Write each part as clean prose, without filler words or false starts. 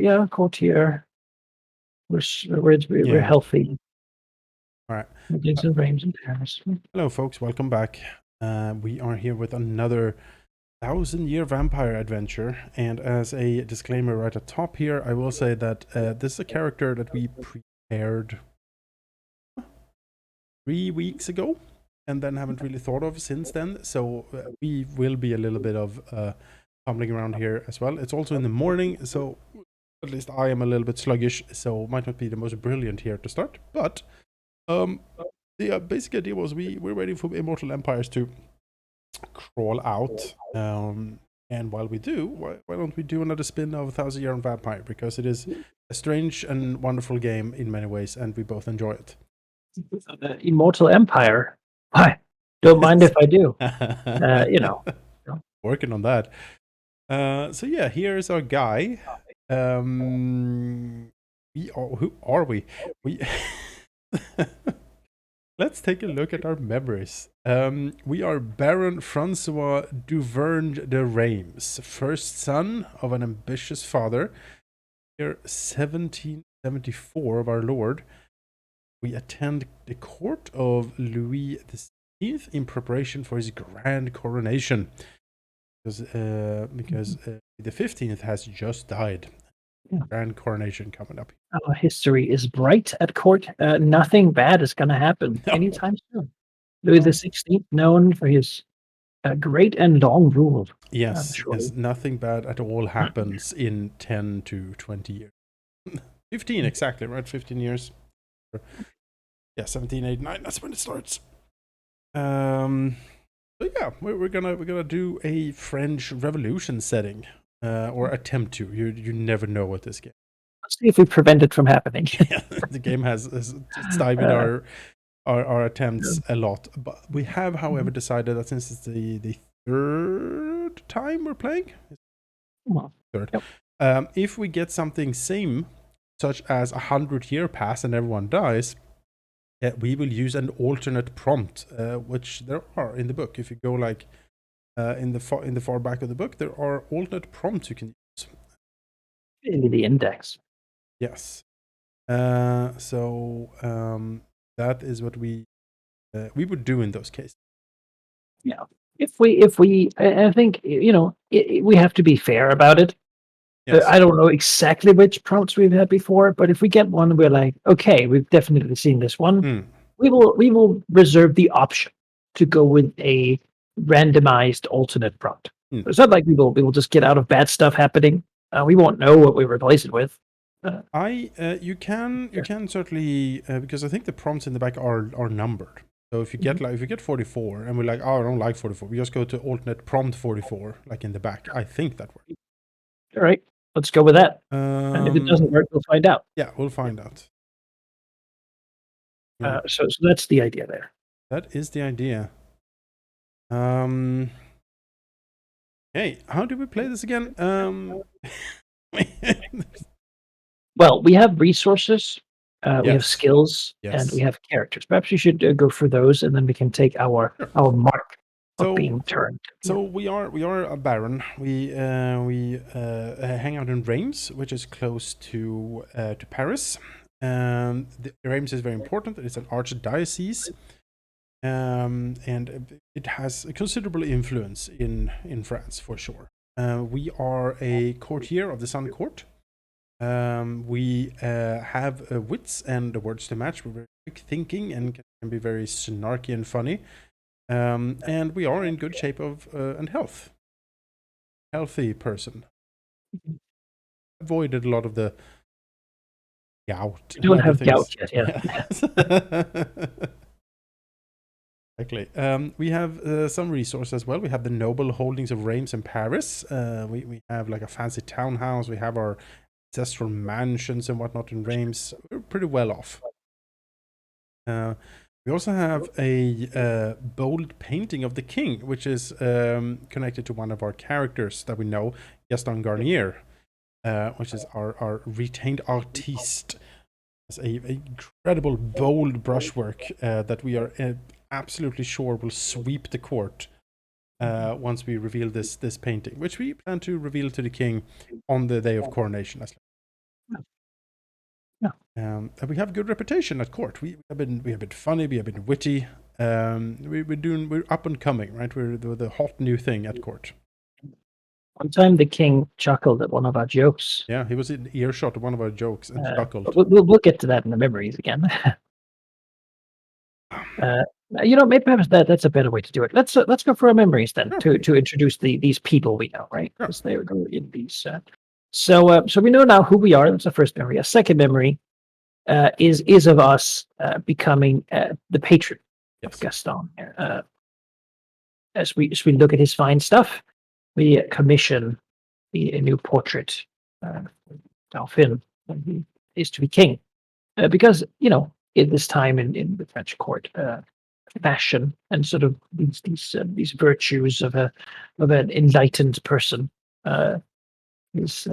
Yeah, courtier. We're Yeah. healthy. All right. Gigs and Reims in Paris. Hello, folks. Welcome back. We are here with another 1,000-year vampire adventure. And as a disclaimer right at the top here, I will say that this is a character that we prepared 3 weeks ago and then haven't really thought of since then. So we will be a little bit of fumbling around here as well. It's also in the morning, so at least I am a little bit sluggish, so might not be the most brilliant here to start. But the basic idea was we're waiting for Immortal Empires to crawl out. And while we do, why don't we do another spin of 1,000 Year on Vampire? Because it is a strange and wonderful game in many ways, and we both enjoy it. Immortal Empire. Why? Don't mind if I do. You know. Working on that. So yeah, here's our guy. Who are we? We Let's take a look at our memories. We are Baron Francois Dauvergne de Reims, first son of an ambitious father. Year 1774 of our Lord. We attend the court of Louis XVI in preparation for his grand coronation. Because the 15th has just died. Yeah. Grand coronation coming up. Our history is bright at court. Nothing bad is going to happen anytime soon. Louis XVI, known for his great and long rule. Yes, nothing bad at all happens in 10 to 20 years. 15 exactly, right? 15 years. Yeah, 1789. That's when it starts. So yeah, we're gonna do a French Revolution setting, or attempt to. You never know with this game. Let's see if we prevent it from happening. Yeah, the game has stymied our attempts a lot, but we have, however, decided that since it's the third time we're playing, third, yep. If we get something same, such as 100-year pass and everyone dies, we will use an alternate prompt, which there are in the book. If you go like in the far back of the book, there are alternate prompts you can use. In the index. Yes. So that is what we would do in those cases. Yeah. If we, I think we have to be fair about it. Yes. I don't know exactly which prompts we've had before, but if we get one, we're like, okay, we've definitely seen this one. We will reserve the option to go with a randomized alternate prompt. It's not like we will just get out of bad stuff happening. We won't know what we replace it with. You can certainly because I think the prompts in the back are numbered. So if you get if you get 44 and we're like, oh, I don't like 44, we just go to alternate prompt 44, like in the back. I think that works. All right, let's go with that. And if it doesn't work, we'll find out. Yeah, we'll find out. So that's the idea there. That is the idea. Hey, how do we play this again? Well, we have resources, we have skills, and we have characters. Perhaps you should go for those, and then we can take our mark of being turned. So we are a baron. We hang out in Reims, which is close to Paris. Reims is very important. It's an archdiocese, and it has a considerable influence in France for sure. We are a courtier of the Sun Court. We have wits and words to match. We're very quick thinking and can be very snarky and funny. And we are in good shape and health. Healthy person. Avoided a lot of the gout. You don't have gout yet, yeah. Exactly. We have some resources as well. We have the noble holdings of Reims and Paris. We have like a fancy townhouse. We have our ancestral mansions and whatnot in Reims. We're pretty well off. We also have a bold painting of the king, which is connected to one of our characters that we know, Gaston Garnier, which is our retained artiste. It's a incredible bold brushwork that we are absolutely sure will sweep the court once we reveal this painting, which we plan to reveal to the king on the day of coronation. Yeah. And we have good reputation at court. We have been funny. We have been witty. We're up and coming, right? We're the hot new thing at court. One time the king chuckled at one of our jokes. Yeah, he was in earshot of one of our jokes and chuckled. But we'll get to that in the memories again. Maybe perhaps that's a better way to do it. Let's go for our memories then to introduce these people we know, right? Because they're in these. So we know now who we are. That's the first memory. A second memory is of us becoming the patron of Gaston. As we look at his fine stuff, we commission a new portrait, Dauphin, when he is to be king, because in this time in the French court, fashion and sort of these virtues of an enlightened person is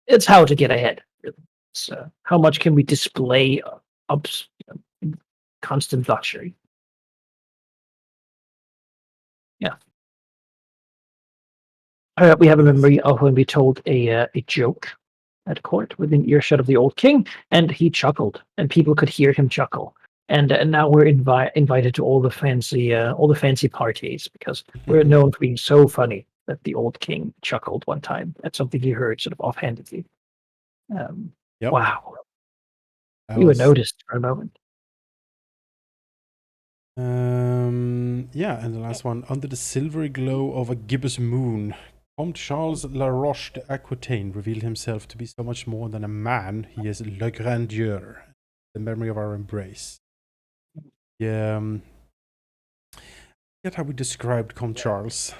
it's how to get ahead. Really. So how much can we display in constant luxury? Yeah. We have a memory of when we told a joke at court within earshot of the old king, and he chuckled, and people could hear him chuckle. And now we're invited to all the fancy parties because we're known for being so funny that the old king chuckled one time at something he heard sort of offhandedly. Wow, we were noticed for a moment. And the last one, under the silvery glow of a gibbous moon, Comte Charles La Roche d'Aquitaine revealed himself to be so much more than a man. He is le grandeur, the memory of our embrace. Yeah, I forget how we described Comte Charles,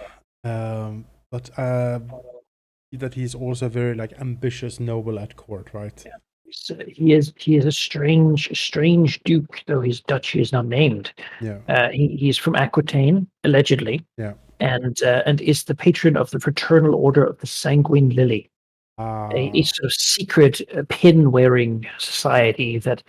but that he's also very ambitious noble at court, right? Yeah. He is a strange duke, though his duchy is not named. Yeah. He's from Aquitaine, allegedly. Yeah. And is the patron of the Fraternal Order of the Sanguine Lily, a sort of secret pin-wearing society that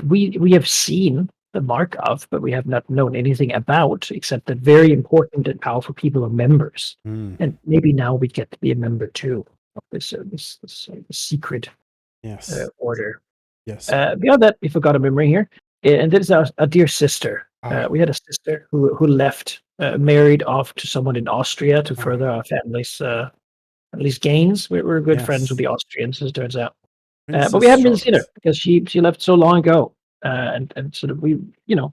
we have seen the mark of, but we have not known anything about, except that very important and powerful people are members. And maybe now we get to be a member too of this secret order. Yes. Beyond that, we forgot a memory here, and this is a dear sister. We had a sister who left, married off to someone in Austria to further our family's at least gains. We're good friends with the Austrians, as it turns out. But we haven't been seen her because she left so long ago. And sort of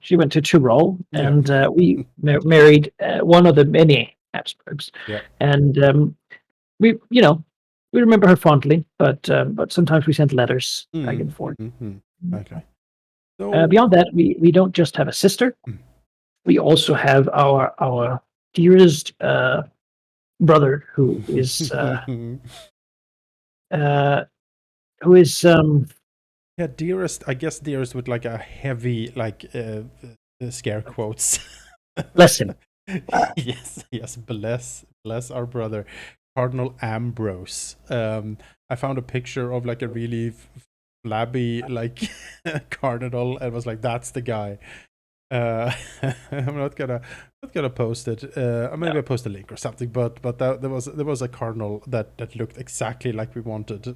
she went to Tyrol and we married one of the many Habsburgs. Yeah. And we remember her fondly, but sometimes we sent letters back and forth. Okay. So beyond that, we don't just have a sister. We also have our dearest brother who is dearest. I guess dearest with a heavy scare quotes. Bless him. Yes. Bless our brother, Cardinal Ambrose. I found a picture of a really flabby cardinal, and was that's the guy. I'm not gonna post it. Maybe I'll post a link or something. But there was a cardinal that looked exactly like we wanted.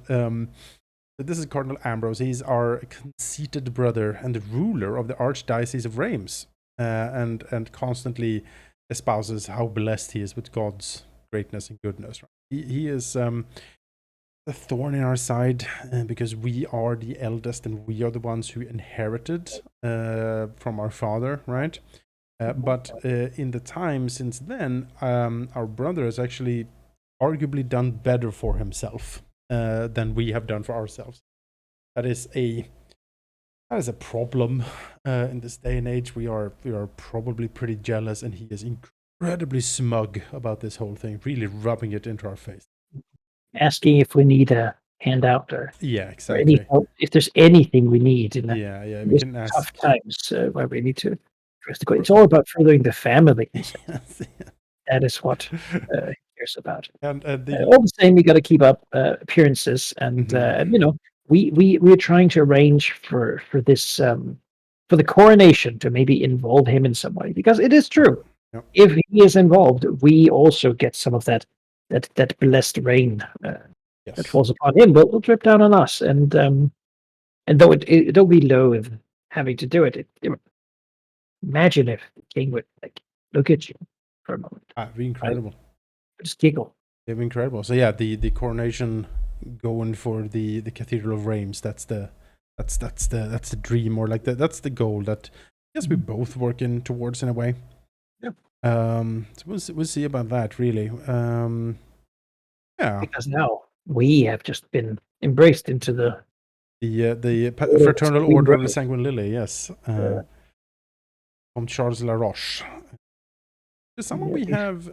This is Cardinal Ambrose. He's our conceited brother and the ruler of the Archdiocese of Reims, and constantly espouses how blessed he is with God's greatness and goodness. Right? He is a thorn in our side because we are the eldest and we are the ones who inherited from our father, right? But in the time since then, our brother has actually arguably done better for himself than we have done for ourselves. That is a problem in this day and age. We are probably pretty jealous, and he is incredibly smug about this whole thing, really rubbing it into our face. Asking if we need a handout or exactly. Or any help, if there's anything we need in we can ask. Tough times where we need to address the. It's all about furthering the family. That is what he cares about. And all the same, we got to keep up appearances, and we're trying to arrange for this for the coronation to maybe involve him in some way, because it is true. Yep. If he is involved, we also get some of that blessed reign that falls upon him will drip down on us. And though though we loathe having to do it, imagine if the king would like look at you for a moment. It'd be incredible. Just giggle. It'd be incredible. So yeah, the coronation going for the Cathedral of Reims. That's the dream, or like that's the goal that I guess we're both working towards in a way. Yeah. So we'll see about that really. Yeah. Because now we have just been embraced into the Fraternal Order of the Sanguine Lily. Yes. From Charles La Roche. Someone we have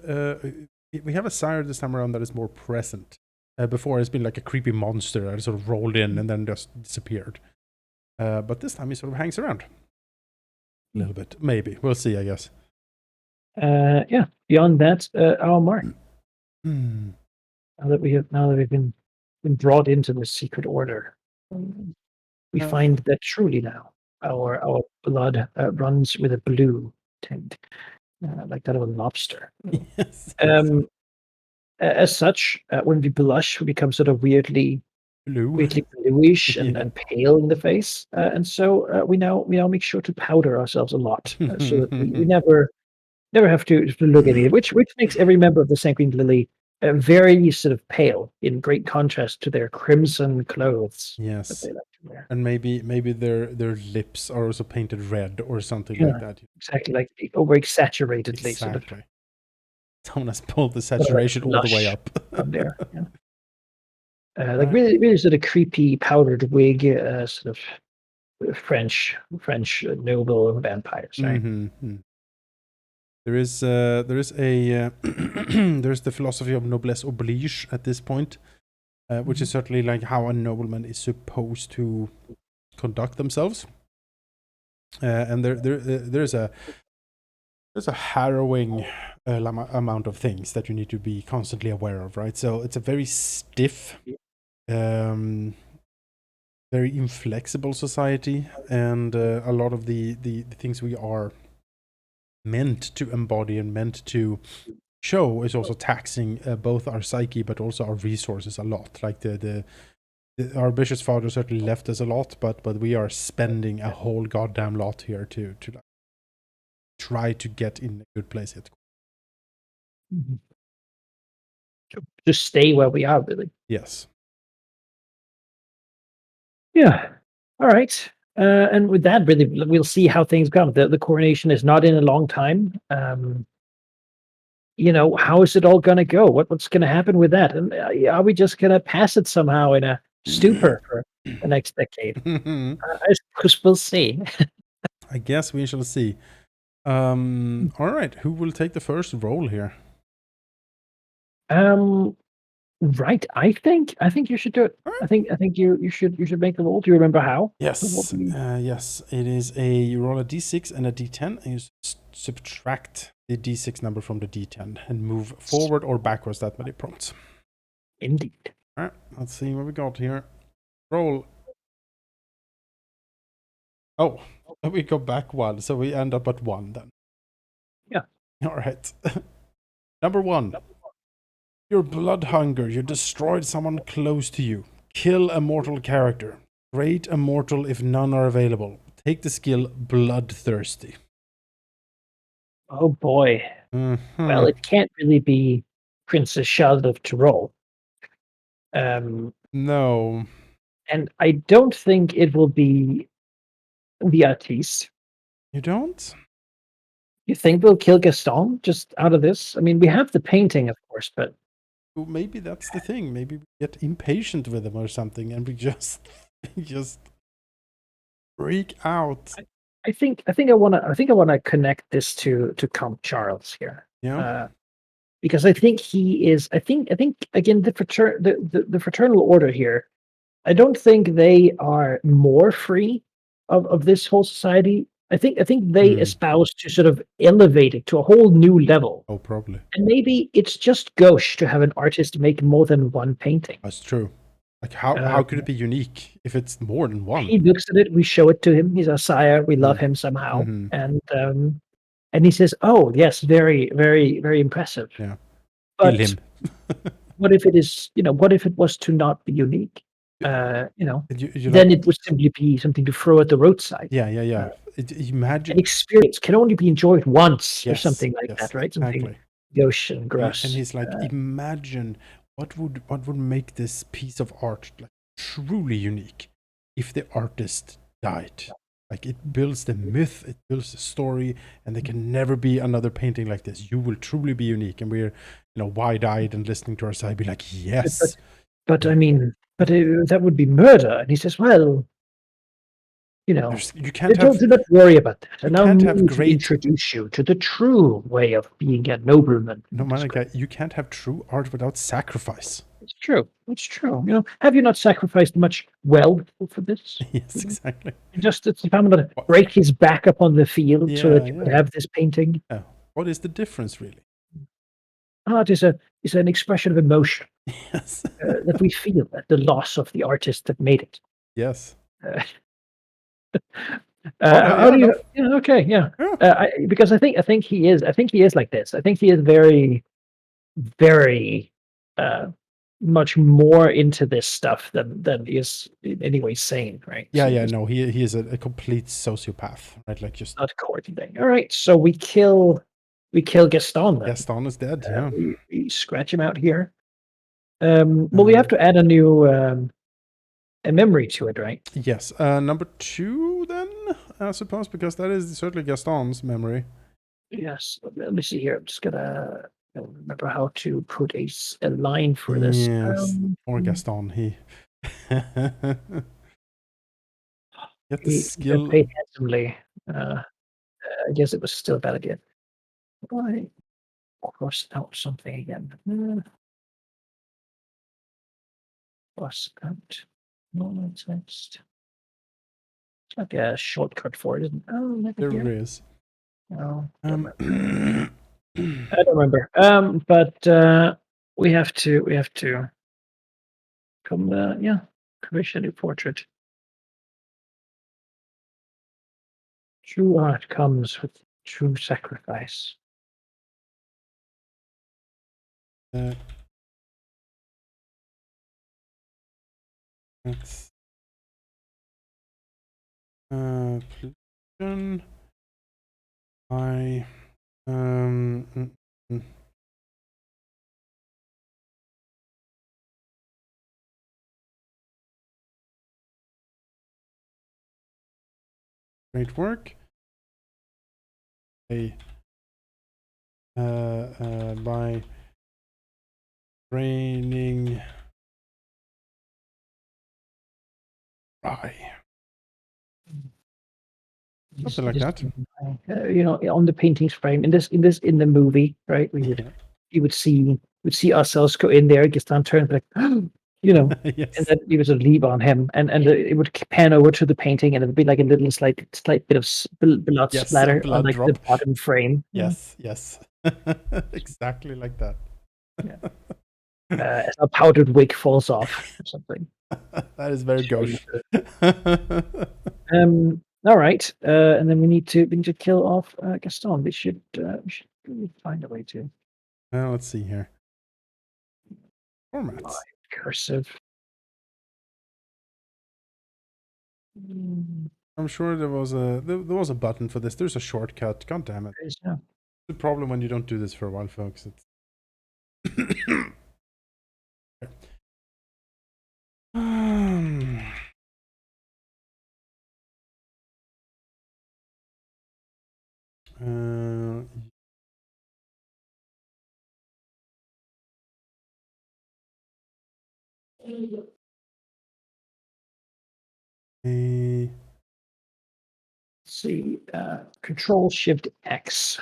a sire this time around that is more present. Before it's been like a creepy monster that sort of rolled in and then just disappeared. But this time he sort of hangs around a little bit. Maybe we'll see. I guess. Yeah. Beyond that, our mark. Hmm. Now that we've been brought into the secret order, we find that truly now our blood runs with a blue tint, like that of a lobster. Yes. As such, when we blush, we become sort of weirdly bluish and pale in the face, and so we now make sure to powder ourselves a lot, so that we never have to look at it, which makes every member of the Sanguine Lily very sort of pale, in great contrast to their crimson clothes. Yes. That they like to wear. And maybe their lips are also painted red or something like that. Exactly, like over exaggeratedly. Exactly. Sort of. Someone has pulled the saturation all the way up. From there. Yeah. Like really sort of creepy powdered wig, sort of French noble vampires, right? Mm-hmm. There is a there's the philosophy of noblesse oblige at this point, which is certainly like how a nobleman is supposed to conduct themselves. And there's a harrowing amount of things that you need to be constantly aware of, right? So it's a very stiff, very inflexible society, and a lot of the things we are meant to embody and meant to show is also taxing both our psyche but also our resources a lot. Like our ambitious father certainly left us a lot, but we are spending a whole goddamn lot here to like, try to get in a good place yet. Just stay where we are, really. Yes. Yeah. All right. And with that, really, we'll see how things go. The coronation is not in a long time. How is it all going to go? What's going to happen with that? And are we just going to pass it somehow in a stupor for the next decade? I suppose we'll see. I guess we shall see. All right. Who will take the first role here? Right. I think you should do it. I think you should make the roll. Do you remember how? Yes. Yes. It is you roll a d6 and a d10, and you subtract the d6 number from the d10 and move forward or backwards that many prompts. Indeed. All right. Let's see what we got here. Roll. Oh, we go back one, so we end up at 1 then. Yeah. All right. Number 1. Your blood hunger. You destroyed someone close to you. Kill a mortal character. Create a mortal if none are available. Take the skill Bloodthirsty. Oh boy. Mm-hmm. Well, it can't really be Princess Charlotte of Tyrol. No. And I don't think it will be the artiste. You don't? You think we'll kill Gaston just out of this? I mean, we have the painting, of course, but Well, maybe that's the thing. Maybe we get impatient with him or something, and we just freak out. I think I wanna connect this to Count Charles here. Yeah. Because I think he is. I think again the fraternal order here. I don't think they are more free of this whole society. I think they espouse to sort of elevate it to a whole new level. Oh, probably. And maybe it's just gauche to have an artist make more than one painting. That's true. Like how could it be unique if it's more than one? He looks at it, we show it to him. He's our sire. We love him somehow, and he says, "Oh yes, very, very, very impressive." Yeah, But kill him. what if it is, what if it was to not be unique? You Then it would simply be something to throw at the roadside. yeah. Imagine. An experience can only be enjoyed once or Yes, something like that, right? Something exactly. gauche and gross. And he's like, imagine what would make this piece of art like truly unique if the artist died. Like it builds the myth, it builds the story, and there can never be another painting like this. You will truly be unique. And we're, wide-eyed and listening to our side, be like, yes. But I mean, that would be murder. And he says, well, you can't have. do not worry about that. And can't I'll have need to great- introduce you to the true way of being a nobleman. No matter, you can't have true art without sacrifice. It's true. It's true. Have you not sacrificed much wealth for this? Yes, exactly. Just if I'm going to break his back up on the field so that you could have this painting. Yeah. What is the difference, really? Art is an expression of emotion. Yes. That we feel at the loss of the artist that made it. Yes. How do you? Okay, yeah. Because I think he is like this. I think he is very, very much more into this stuff than he is in any way sane, right? Yeah. No, he is a complete sociopath, right? Like just not coordinating. All right, so we kill Gaston. Then. Gaston is dead. Yeah. We scratch him out here. Well, we have to add a new a memory to it, right? Yes. Number 2, then, I suppose, because that is certainly Gaston's memory. Yes. Let me see here. I'm just gonna remember how to put a line for this. Yes. Or Gaston, he get the skill. Paid handsomely. I guess it was still a bad idea. Why cross out something again? Cross out. No text. It's like a shortcut for it, isn't it? Oh, There is. No. I I don't remember. But we have to commission a portrait. True art comes with true sacrifice. That's pollution. Great work. By raining rye. Something like that. On the painting's frame in the movie, right? You would see ourselves go in there, Gaston turns like, Yes. and then we would leave on him, and it would pan over to the painting, and it would be like a little slight bit of blood splatter on like the bottom frame. Yes. Exactly like that. As a powdered wig falls off or something. That is very gauche. All right, and then we need to kill off Gaston. We should find a way to. Let's see here. Formats. Cursive. I'm sure there was a button for this. There's a shortcut. God damn it. Yeah. The problem when you don't do this for a while, folks. It's see, Control Shift X.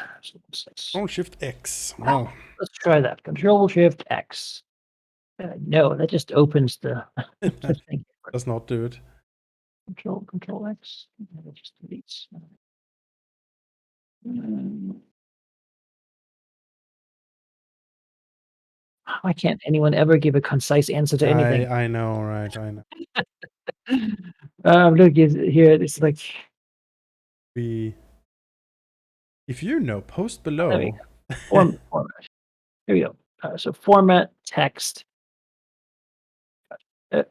Control Shift X. Well, let's try that. Control Shift X. No, that just opens the thing. Does not do it. Control X. It just deletes. Why can't anyone ever give a concise answer to anything? I know, right? I know. Look here. It's like if you know, post below. Format. Here we go. So format text.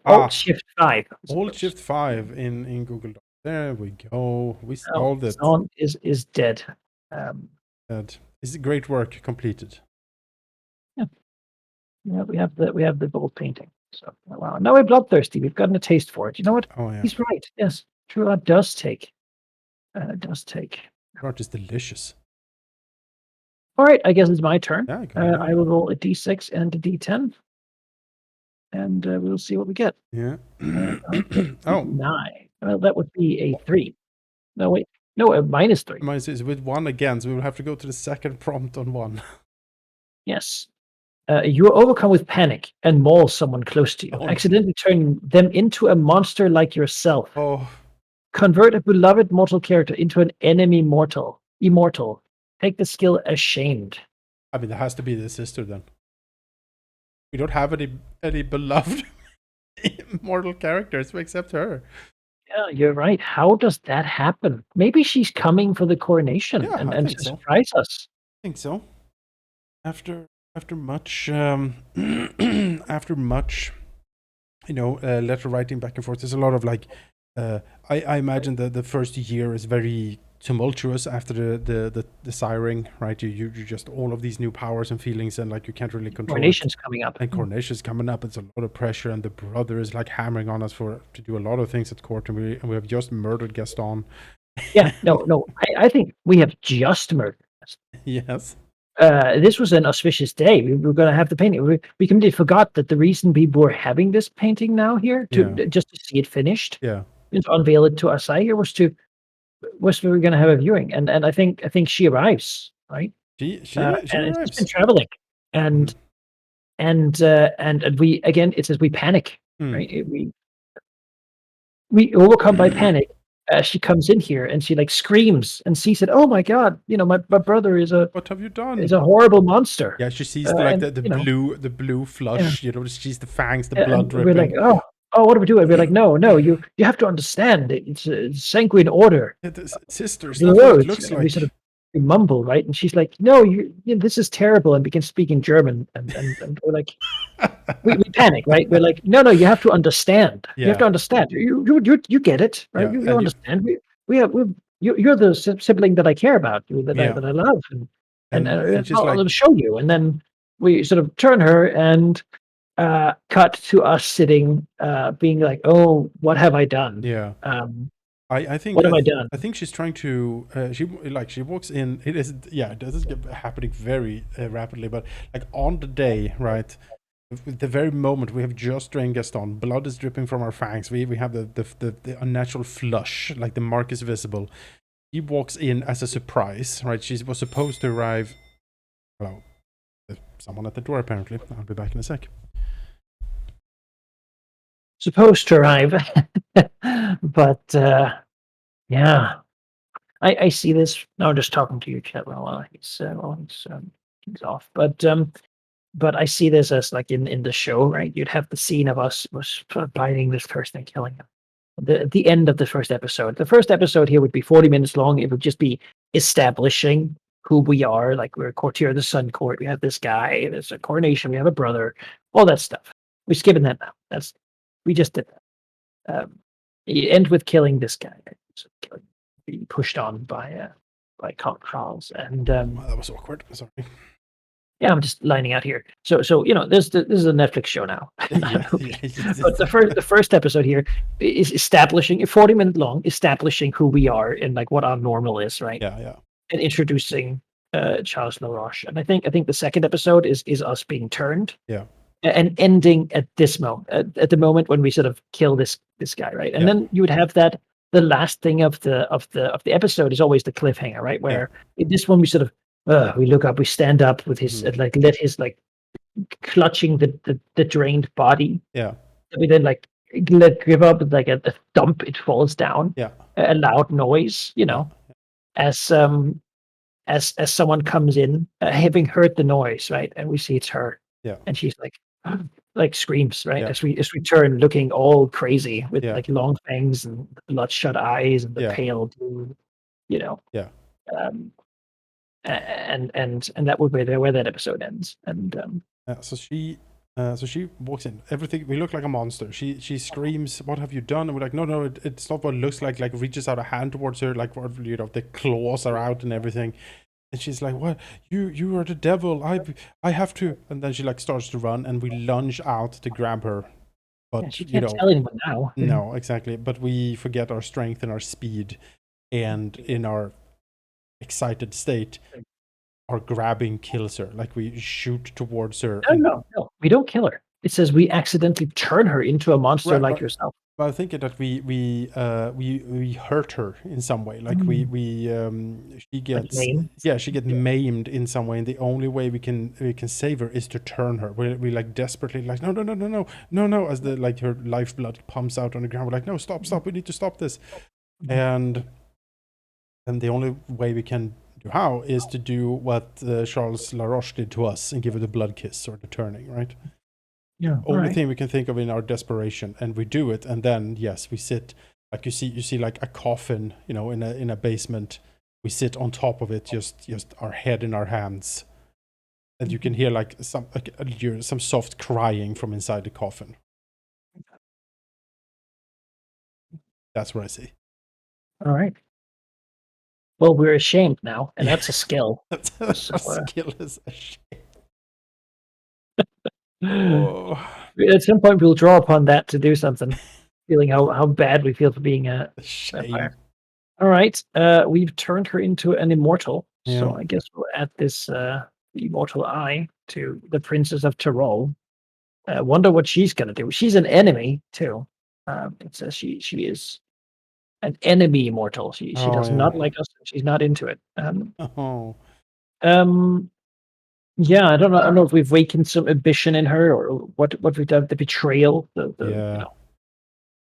Alt Shift 5. Alt Shift 5 in Google Docs. There we go. We solved it. Zon is dead. That is great work completed. Yeah, we have the gold painting. So wow, now we're bloodthirsty. We've gotten a taste for it. You know what? Oh yeah. He's right. Yes, true art does take. Does take. Art is delicious. All right, I guess it's my turn. Yeah, go ahead. I will roll a d6 and a d10, and we'll see what we get. Yeah. Oh, 9. Well, that would be a 3. No, wait. No, a -3. Mine is with 1 again, so we will have to go to the second prompt on 1. Yes. You are overcome with panic and maul someone close to you, Oh, accidentally turning them into a monster like yourself. Oh. Convert a beloved mortal character into an enemy immortal. Take the skill ashamed. I mean, there has to be the sister then. We don't have any beloved immortal characters except her. Yeah, you're right. How does that happen? Maybe she's coming for the coronation and to surprise us. I think so. After much after much, letter writing back and forth. There's a lot of like. I imagine that the first year is very tumultuous after the siring, right? You just all of these new powers and feelings, and like you can't really control. Coronation's coming up. And coronation's coming up. It's a lot of pressure, and the brother is like hammering on us to do a lot of things at court, and we have just murdered Gaston. Yeah, no. I think we have just murdered. Yes. This was an auspicious day. We were going to have the painting. We completely forgot that the reason people were having this painting now here just to see it finished. Yeah. And to unveil it to us here was we were going to have a viewing, and I think she arrives, right? She arrives. It's been traveling, and we again. It says we panic, right? We overcome by panic. She comes in here and she like screams and sees it. Oh my God! My brother is a. What have you done? Is a horrible monster. Yeah, she sees the blue flush. Yeah. She sees the fangs, the blood dripping. We're like, oh, what do we do? And we're like, no, you have to understand. It's a sanguine order. Sisters, that's what it looks like. We sort of mumble, right? And she's like, no, this is terrible, and begins speaking German, and we're like, we panic, right? We're like, no, you have to understand. Yeah. You have to understand. You get it, right? Yeah. You understand. You're the sibling that I care about, that I love, and I'll show you. And then we sort of turn her and cut to us sitting, being like, oh, what have I done? Yeah. I think what have I done? I think she's trying to she walks in. It is it doesn't happening very rapidly, but like on the day, right? The very moment we have just drained Gaston, blood is dripping from our fangs. We have the unnatural flush, like the mark is visible. He walks in as a surprise, right? She was supposed to arrive. Hello, there's someone at the door apparently. I'll be back in a sec. Supposed to arrive, but yeah, I see this. No, I'm just talking to you, chat. While he's off, but I see this as like in the show, right? You'd have the scene of us biting this person and killing him. The end of the first episode. The first episode here would be 40 minutes long. It would just be establishing who we are. Like we're a courtier of the Sun Court. We have this guy. There's a coronation. We have a brother. All that stuff. We're skipping that now. We just did that. You end with killing this guy. Being pushed on by Count Charles, and that was awkward. Sorry. Yeah, I'm just lining out here. So this is a Netflix show now. But the first episode here is establishing 40-minute long, establishing who we are and like what our normal is, right? Yeah. And introducing Charles LaRoche. And I think the second episode is us being turned. Yeah. And ending at this moment, at the moment when we sort of kill this guy, right? And then you would have that. The last thing of the episode is always the cliffhanger, right? Where in this one we sort of we look up, we stand up with his let his like clutching the drained body. Yeah. And we then like give up with like a thump. It falls down. Yeah. A loud noise, as someone comes in, having heard the noise, right? And we see it's her. Yeah. And she's like screams, right? As we turn, looking all crazy with like long fangs and bloodshot eyes and the pale blue, Yeah. And that would be where that episode ends. And so she So she walks in. Everything, we look like a monster. She screams, "What have you done?" And we're like, "No, it's not what it looks like." Like reaches out a hand towards her, like the claws are out and everything. And she's like, "What? You are the devil. I have to." And then she like starts to run, and we lunge out to grab her. But she can't tell anyone now. no, exactly. But we forget our strength and our speed, and in our excited state, our grabbing kills her. Like we shoot towards her. No. We don't kill her. It says we accidentally turn her into a monster Right, like yourself. But I think that we hurt her in some way. Like she gets she gets maimed in some way, and the only way we can save her is to turn her. We like desperately like no as the like her lifeblood pumps out on the ground. We're like, no, stop, we need to stop this. And the only way we can do how is to do what Charles Laroche did to us and give her the blood kiss or the turning, right? Yeah. Only thing we can think of in our desperation, and we do it, and then yes, we sit like you see like a coffin, in a basement. We sit on top of it, just our head in our hands, and you can hear like some soft crying from inside the coffin. That's what I see. All right. Well, we're ashamed now, and that's a skill. A skill is a shame. Oh. At some point, we'll draw upon that to do something, feeling how bad we feel for being a vampire. All right, we've turned her into an immortal, so I guess we'll add this immortal eye to the Princess of Tyrol. Wonder what she's gonna do. She's an enemy too. It says she is an enemy immortal. She does not like us. She's not into it. Yeah, I don't know if we've wakened some ambition in her or what we've done. The betrayal, I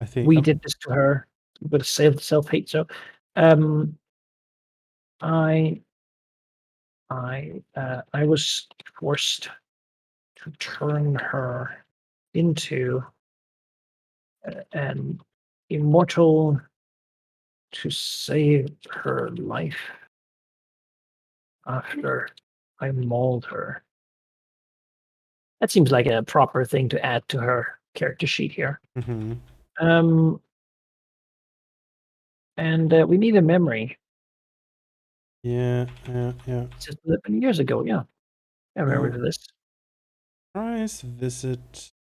think we did this to her, a bit of self-hate. So, I was forced to turn her into an immortal to save her life after I mauled her. That seems like a proper thing to add to her character sheet here. And we need a memory. Yeah. Just 11 years ago, yeah. I remember this. Price visit.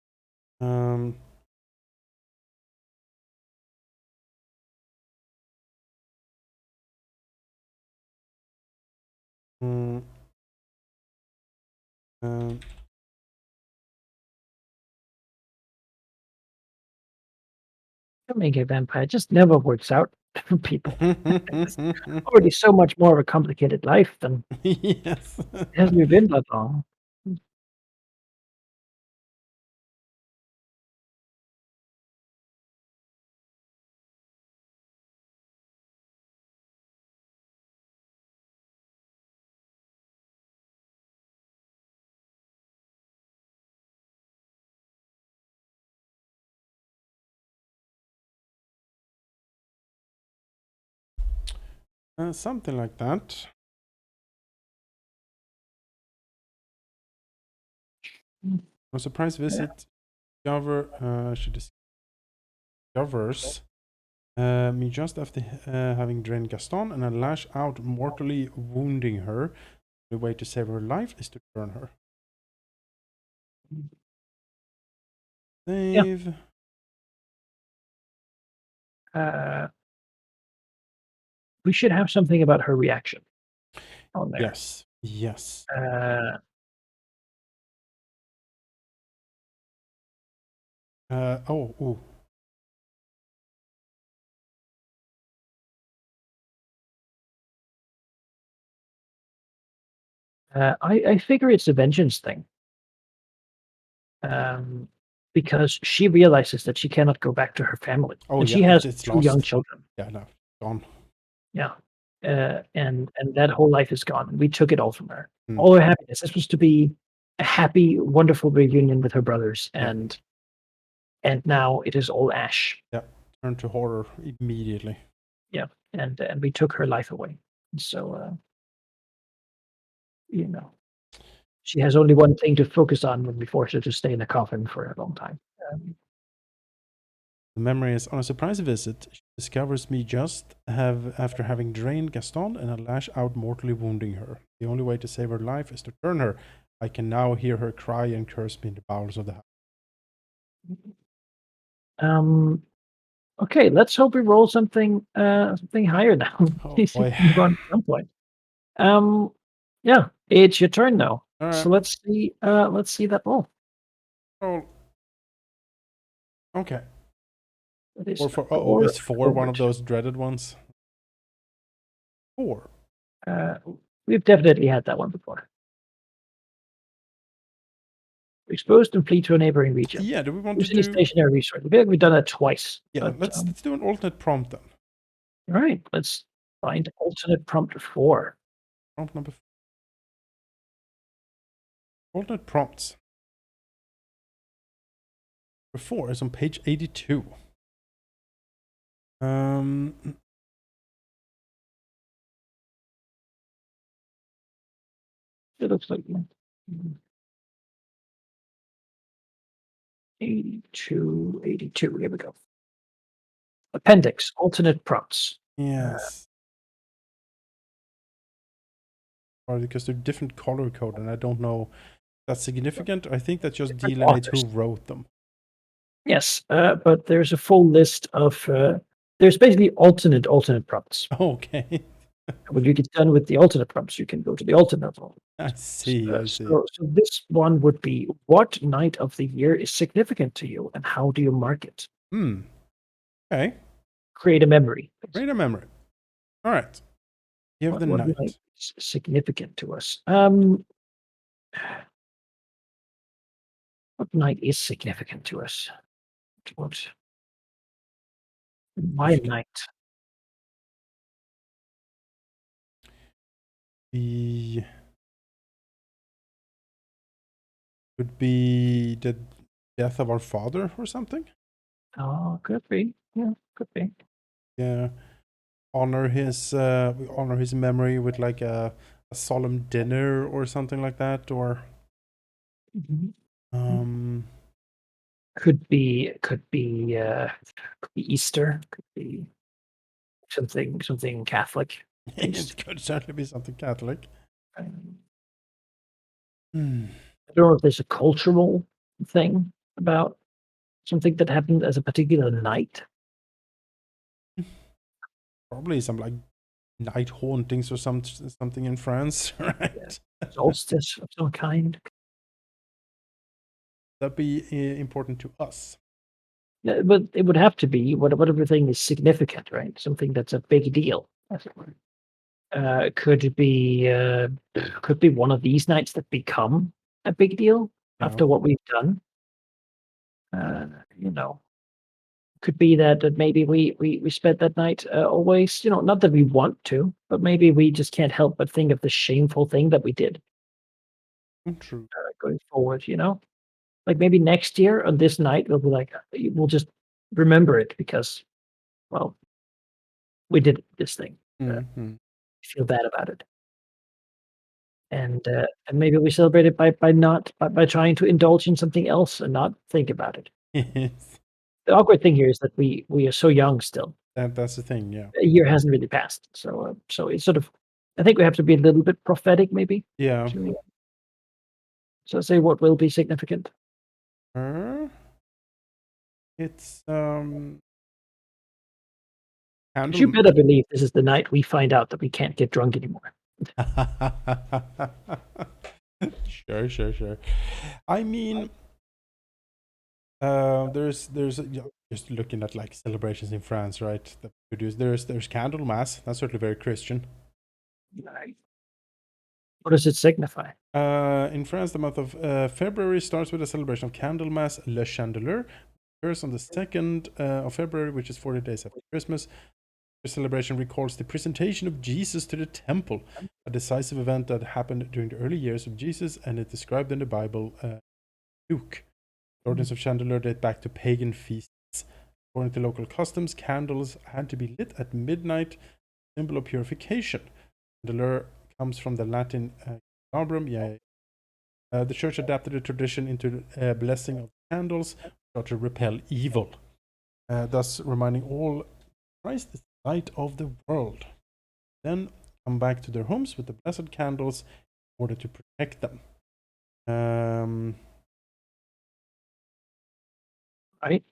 Becoming a vampire just never works out for people. It's already so much more of a complicated life than yes. it hasn't been that long. Something like that. A surprise visit. She discovers me just after having drained Gaston, and I lash out, mortally wounding her. The way to save her life is to turn her. Save. We should have something about her reaction on there. Yes. I figure it's a vengeance thing. Because she realizes that she cannot go back to her family. And she has two young children. Yeah, no, gone. Yeah. And that whole life is gone. We took it all from her. All her happiness. This was to be a happy, wonderful reunion with her brothers, and now it is all ash. Yeah, turned to horror immediately. Yeah, and we took her life away. So, She has only one thing to focus on when we force her to stay in a coffin for a long time. The memory is on a surprise visit. She discovers me just after having drained Gaston and I lash out, mortally wounding her. The only way to save her life is to turn her. I can now hear her cry and curse me in the bowels of the house. Okay, let's hope we roll something higher now. Oh Please boy. move on at some point. Yeah, it's your turn now. All So right. let's see that roll. Oh. Okay. That is Or for is 4 one forward. of those dreaded ones? 4. We've definitely had that one before. Exposed and flee to a neighboring region. Yeah, do we want Use to any do? stationary resource. I feel like we've done that twice. Yeah, But, let's do an alternate prompt then. all right, let's find alternate prompt 4. Prompt number 4. Alternate prompts. Number 4 is on page 82. It looks like 82. Here we go. Appendix, alternate prompts. Yes. Because they're different color code, and I don't know if that's significant. I think that's just Different delineates who authors. wrote them. Yes, but there's a full list of there's basically alternate prompts. Okay. When you get done with the alternate prompts, you can go to the alternate one. I see. So this one would be: what night of the year is significant to you, and how do you mark it? Okay. Create a memory. Create a memory. All right. You have the What night. night is significant to us? What night is significant to us? What? Why night? The could be the death of our father or something. Oh, could be. Yeah, could be. Yeah. Honor his we honor his memory with like a solemn dinner or something like that, or Could be Easter. Could be something Catholic based. it could certainly be something Catholic. I don't know if there's a cultural thing about something that happened as a particular night. Probably some like night hauntings or something in France, right? Solstice of some kind. That'd be important to us. Yeah, but it would have to be whatever thing is significant, right? Something that's a big deal, as it were. Could be one of these nights that become a big deal after what we've done. You know, could be that maybe we spent that night always, not that we want to, but maybe we just can't help but think of the shameful thing that we did True. going forward. Like maybe next year on this night we'll be like, we'll just remember it because, well, we did this thing. Feel bad about it. And maybe we celebrate it by trying to indulge in something else and not think about it. Yes. The awkward thing here is that we are so young still. That's the thing, yeah. A year hasn't really passed, so it's sort of. I think we have to be a little bit prophetic, maybe. Yeah. So say what will be significant. It's You better believe this is the night we find out that we can't get drunk anymore. Sure. I mean, there's just looking at like celebrations in France, right? That produce there's candle mass. That's certainly very Christian. Right. What does it signify? In France, the month of February starts with a celebration of Candlemas, Le Chandeleur. Occurs on the 2nd of February, which is 40 days after Christmas. The celebration recalls the presentation of Jesus to the temple, a decisive event that happened during the early years of Jesus, and it described in the Bible, Luke. The ordinance of Chandeleur date back to pagan feasts. According to local customs, candles had to be lit at midnight, symbol of purification. Chandeleur comes from the Latin candelabrum, The church adapted the tradition into blessing of candles to repel evil, thus reminding all Christ is the light of the world. Then come back to their homes with the blessed candles in order to protect them. Right.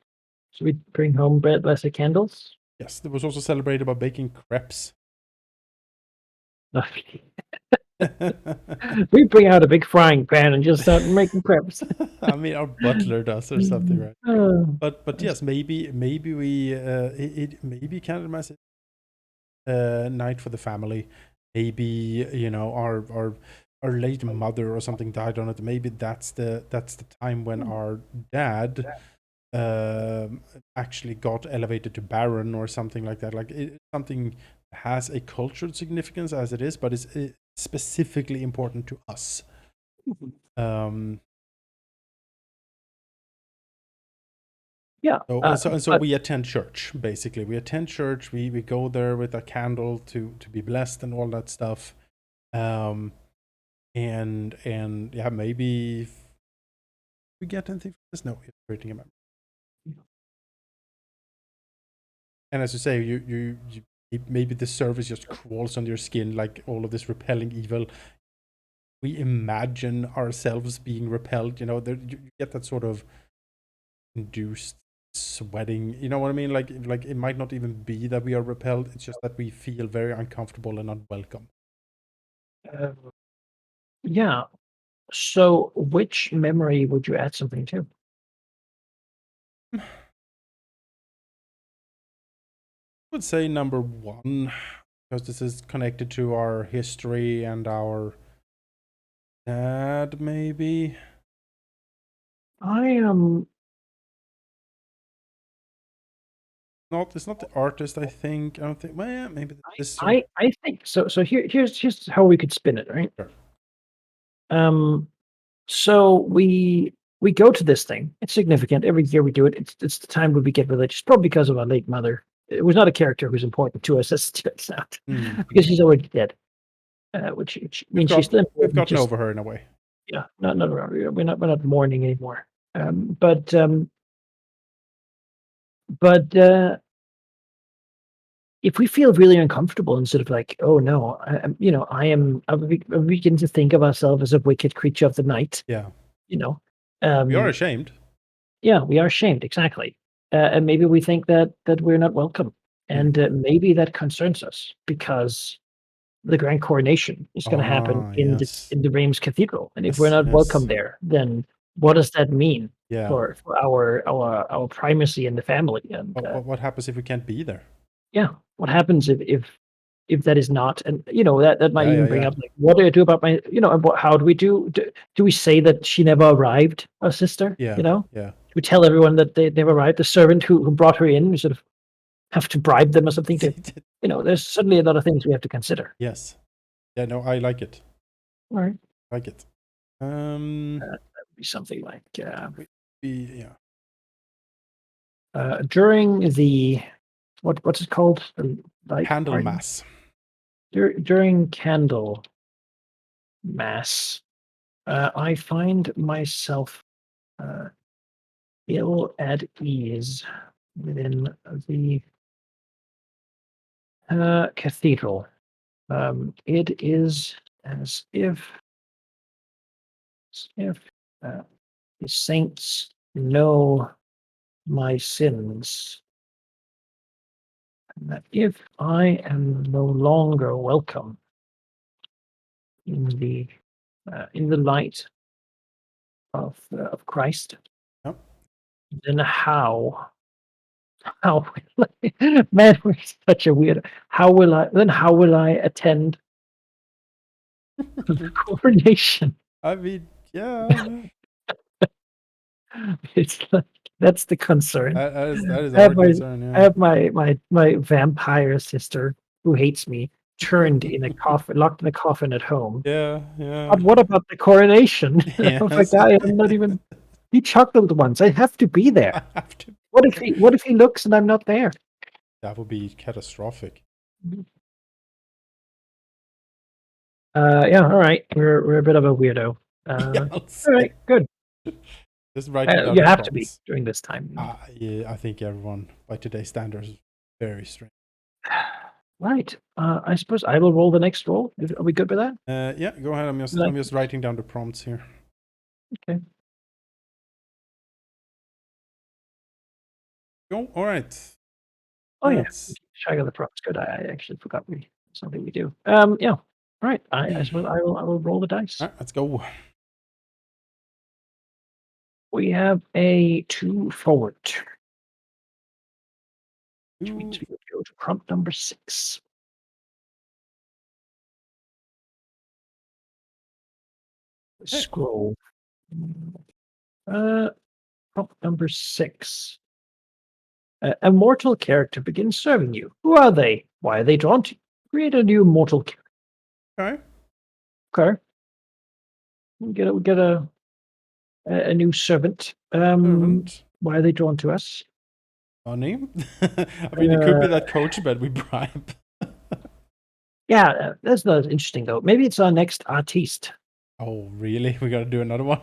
So we bring home bread, blessed candles. Yes, it was also celebrated by baking crepes. Lovely. We bring out a big frying pan and just start making crepes. I mean, our butler does or something, right? But yes, maybe we maybe Candlemas is night for the family. Maybe our late mother or something died on it. Maybe that's the time when our dad actually got elevated to baron or something like that. Like something has a cultural significance as it is, but it's specifically important to us. Yeah. So we attend church. Basically, we attend church. We go there with a candle to be blessed and all that stuff. And yeah, maybe if we get anything from this. No, it's creating a memory. And as you say, you maybe the service just crawls on your skin, like all of this repelling evil. We imagine ourselves being repelled. You get that sort of induced sweating. You know what I mean? Like it might not even be that we are repelled. It's just that we feel very uncomfortable and unwelcome. Yeah. So which memory would you add something to? I would say number one, because this is connected to our history and our dad, maybe. I am. It's not the artist. I think. I don't think. Well, yeah, maybe the sister. I think so. So here's how we could spin it, right? Sure. So we go to this thing. It's significant. Every year we do it. It's the time when we get religious, probably because of our late mother. It was not a character who's important to us, as it turns out, because she's already dead. Which means she's still important. We've gotten over her in a way. Yeah, we're not mourning anymore. But if we feel really uncomfortable and sort of like, oh no, I begin to think of ourselves as a wicked creature of the night. Yeah. We are ashamed. Yeah, we are ashamed, exactly. And maybe we think that we're not welcome, and maybe that concerns us because the grand coronation is going to happen in the Reims Cathedral, and if we're not welcome there, then what does that mean for our primacy in the family? And what happens if we can't be there? Yeah, what happens if that is not, and that might even bring up like, what do I do about my, and how do we do we say that she never arrived, our sister? Yeah. Do we tell everyone that they never arrived? The servant who brought her in, we sort of have to bribe them or something to, there's certainly a lot of things we have to consider. Yes. Yeah, no, I like it. All right. I like it. That would be something like, during the, what's it called? Candlemas. During Candle Mass, I find myself ill at ease within the cathedral. It is as if the saints know my sins, and that if I am no longer welcome in the light of Christ, then how will I, man, we're such a weird. How will I attend the coronation? I mean, yeah. It's like, that's the concern. That is our concern. Yeah. I have my vampire sister who hates me, turned in a coffin, locked in a coffin at home. Yeah. But what about the coronation? Yes. Like, I am not even. He chuckled once. I have to be there. I have to. What if he looks and I'm not there? That would be catastrophic. Yeah. All right. We're a bit of a weirdo. Yeah, All I'll say. right, good. Just writing down You the have to be prompts. during this time. Yeah, I think everyone by today's standards is very strange. Right. I suppose I will roll the next roll. Are we good with that? Yeah, go ahead. I'm just writing down the prompts here. Okay. Go. All right. Oh yeah. That's Check out the props. Good. I actually forgot something we do. Yeah. All right. I suppose I will roll the dice. all right. Let's go. We have a 2 forward, which means we go to prompt number 6. Scroll. Prompt number 6. A mortal character begins serving you. Who are they? Why are they drawn to you? Create a new mortal character. Okay. Okay. We get a new servant. Servant. Why are they drawn to us? Money. I mean, it could be that coach bed we bribe. Yeah, that's not interesting though. Maybe it's our next artiste. Oh, really? We gotta do another one?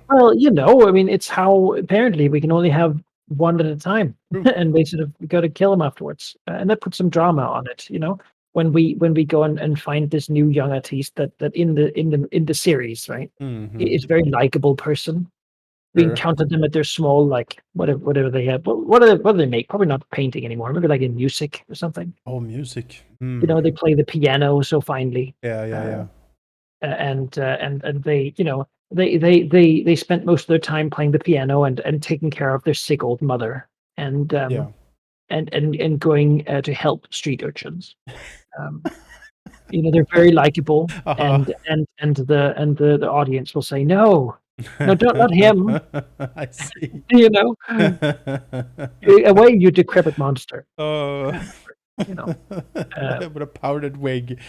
Well, I mean, it's how apparently we can only have one at a time, and we got to kill him afterwards, and that puts some drama on it. When we go and find this new young artiste that in the series, right, is a very likable person. We Sure. encountered them at their small, like whatever they have. What do they make? Probably not painting anymore. Maybe like in music or something. Oh, music. They play the piano so finely. Yeah. And they they spent most of their time playing the piano and taking care of their sick old mother and Yeah. and going to help street urchins. Um, they're very likable, Uh-huh. and the audience will say no, no, don't, not him. I see. Away, you decrepit monster. Oh. You know, With a powdered wig,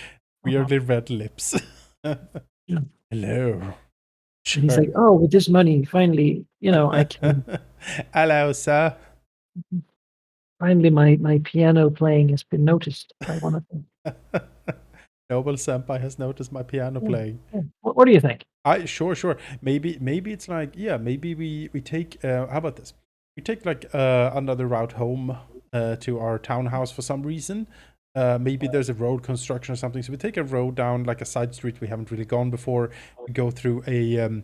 weirdly red lips. Yeah. Hello. And Sure. he's like, oh, with this money, finally, I can. Hello, sir. Finally, my piano playing has been noticed by one of them. Noble Senpai has noticed my piano playing. Yeah. What do you think? Sure. Maybe it's like, yeah, maybe we take how about this? We take like another route home to our townhouse for some reason. Maybe there's a road construction or something. So we take a road down like a side street we haven't really gone before. We go through a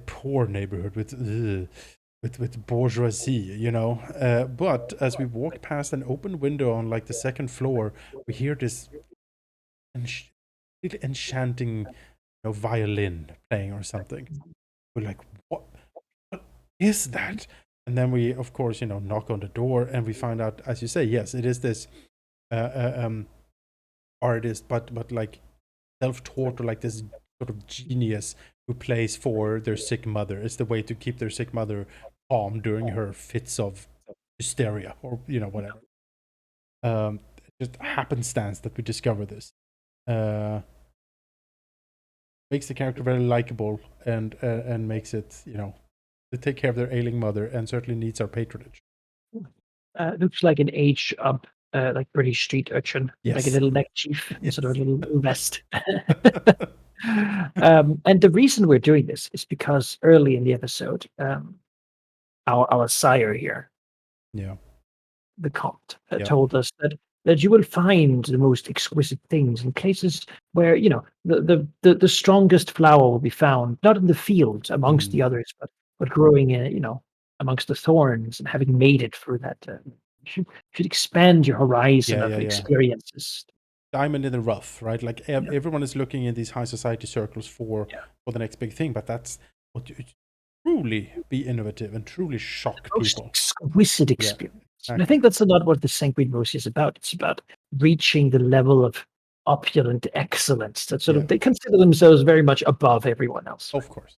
poor neighborhood with bourgeoisie, but as we walk past an open window on like the second floor, we hear this really enchanting, violin playing or something. We're like, what is that? And then we, of course, knock on the door, and we find out, as you say, yes, it is this artist, but like self-taught, or like this sort of genius who plays for their sick mother. It's the way to keep their sick mother calm during her fits of hysteria, or whatever. Just happenstance that we discover this. Makes the character very likable, and makes it, to take care of their ailing mother, and certainly needs our patronage. Looks like an age up, like British street urchin, like a Yes. little neckerchief Yes. instead of a little vest. And the reason we're doing this is because early in the episode, our sire here, Yeah. the Comte, Yeah. told us that you will find the most exquisite things in places where the strongest flower will be found, not in the fields amongst the others, but growing amongst the thorns, and having made it through that. Should expand your horizon of Yeah. experiences. Diamond in the rough, right? Like everyone is looking in these high society circles for the next big thing, but that's what you truly be innovative and truly shock Most people. exquisite experience. Exactly. And I think that's not what the Sanguine Rosy is about. It's about reaching the level of opulent excellence that sort of they consider themselves very much above everyone else. Of course.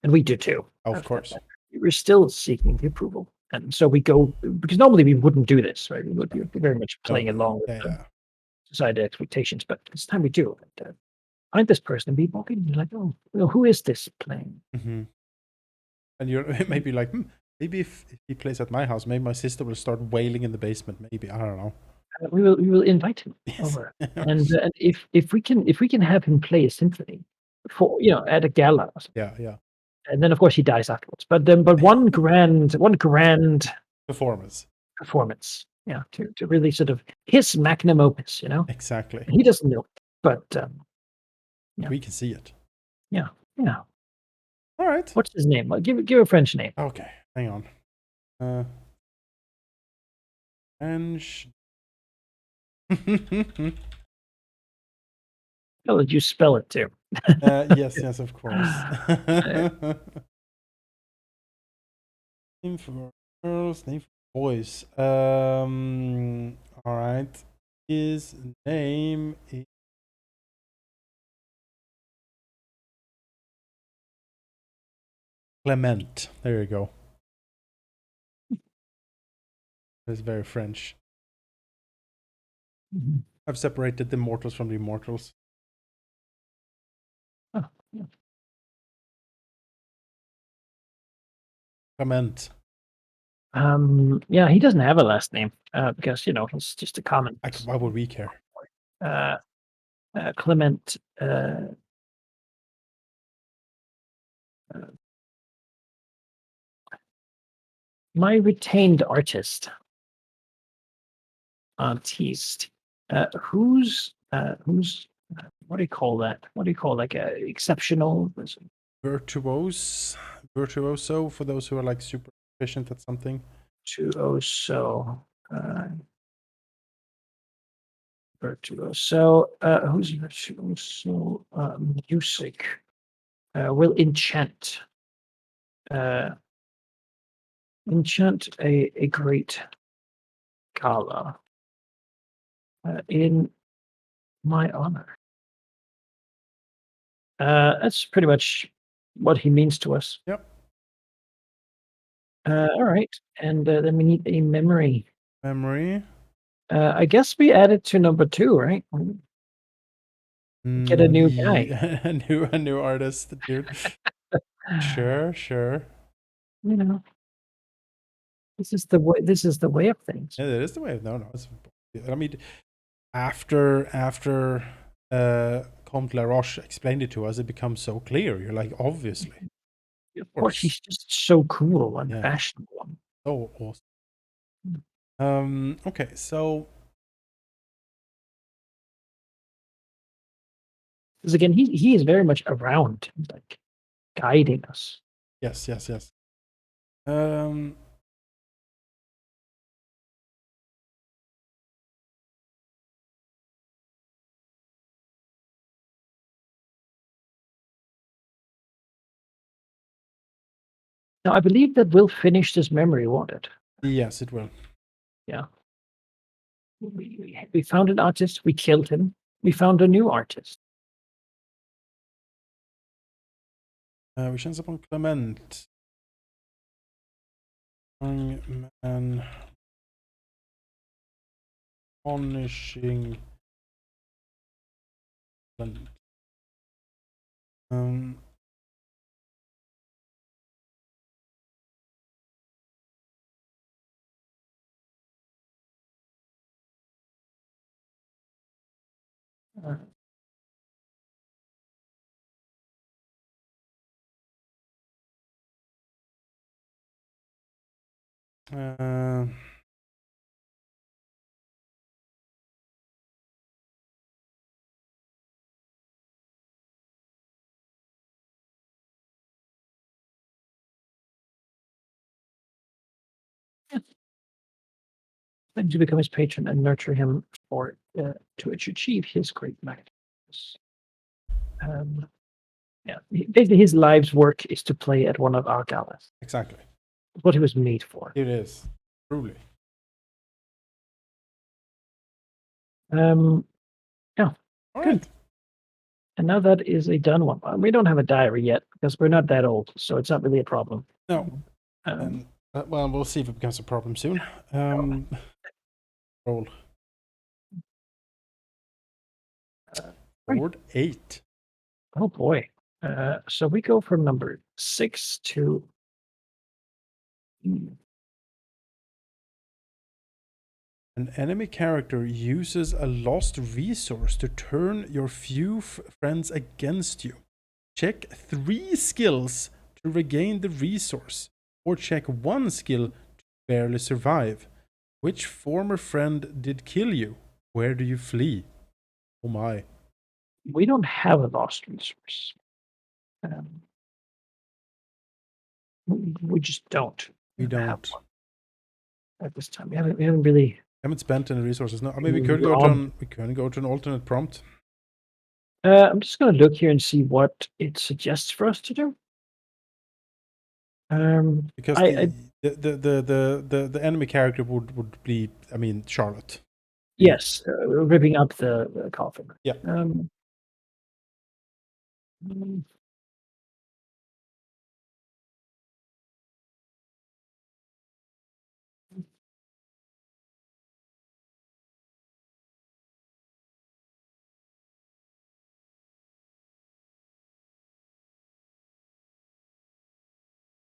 And we do too. Of course. We're still seeking the approval. And so we go, because normally we wouldn't do this, right? We would be very much playing along with society expectations, but this time we do. And, find this person and be walking, and you're like, oh, who is this playing? Mm-hmm. And you're maybe like, maybe if he plays at my house, maybe my sister will start wailing in the basement. Maybe, I don't know. We will invite him over, and if we can have him play a symphony, for at a gala. Yeah. And then of course he dies afterwards. But one grand Performance. performance, to really sort of his magnum opus, Exactly. He doesn't know it, but yeah. We can see it. Yeah. All right. What's his name? Give a French name. Okay, hang on. French. How would you spell it too? Yes, of course. Name for girls, name for boys. All right. His name is Clement. There you go. That's very French. Mhm. I've separated the mortals from the immortals. Oh, yeah. Clement. Yeah, he doesn't have a last name because he's just a common. Why would we care? Clement. My retained artist. Artiste. Who's what do you call that? What do you call like a exceptional? Virtuoso for those who are like super efficient at something. Virtuoso. Virtuoso. Who's virtuoso? Music. Will enchant. Enchant a great gala in my honor. That's pretty much what he means to us. Yep. All right, and then we need a memory. Memory. I guess we add it to number 2, right? Get a new guy. a new artist, dude. Sure. This is the way. This is the way of things. Yeah, that is the way. No. I mean, after Comte Laroche explained it to us, it becomes so clear. You're like, obviously. Of course, he's just so cool and fashionable. So awesome. Okay, so because again, he is very much around, like guiding us. Yes. Now, I believe that we'll finish this memory, won't it? Yes, it will. Yeah. We found an artist. We killed him. We found a new artist. We chance upon Clement. Young man. Punishing. Uh, and to become his patron and nurture him for to achieve his great magnificence. Yeah, basically his life's work is to play at one of our galas. Exactly. What he was made for. It is truly. Yeah. All good. right. And now that is a done one. We don't have a diary yet because we're not that old, so it's not really a problem. No. Well, we'll see if it becomes a problem soon. Roll. Board 8. Oh boy. So we go from number 6 to. An enemy character uses a lost resource to turn your few friends against you. check 3 skills to regain the resource, or check 1 skill to barely survive. Which former friend did kill you? Where do you flee? Oh my. We don't have a lost resource. We just don't. We have don't. one at this time. We haven't really. Haven't spent any resources. No, I mean, we Mm, could we're go to on. an alternate prompt. I'm just gonna look here and see what it suggests for us to do. Because I the enemy character would be, I mean, Charlotte. yes, ripping up the coffin. Yeah. Mm,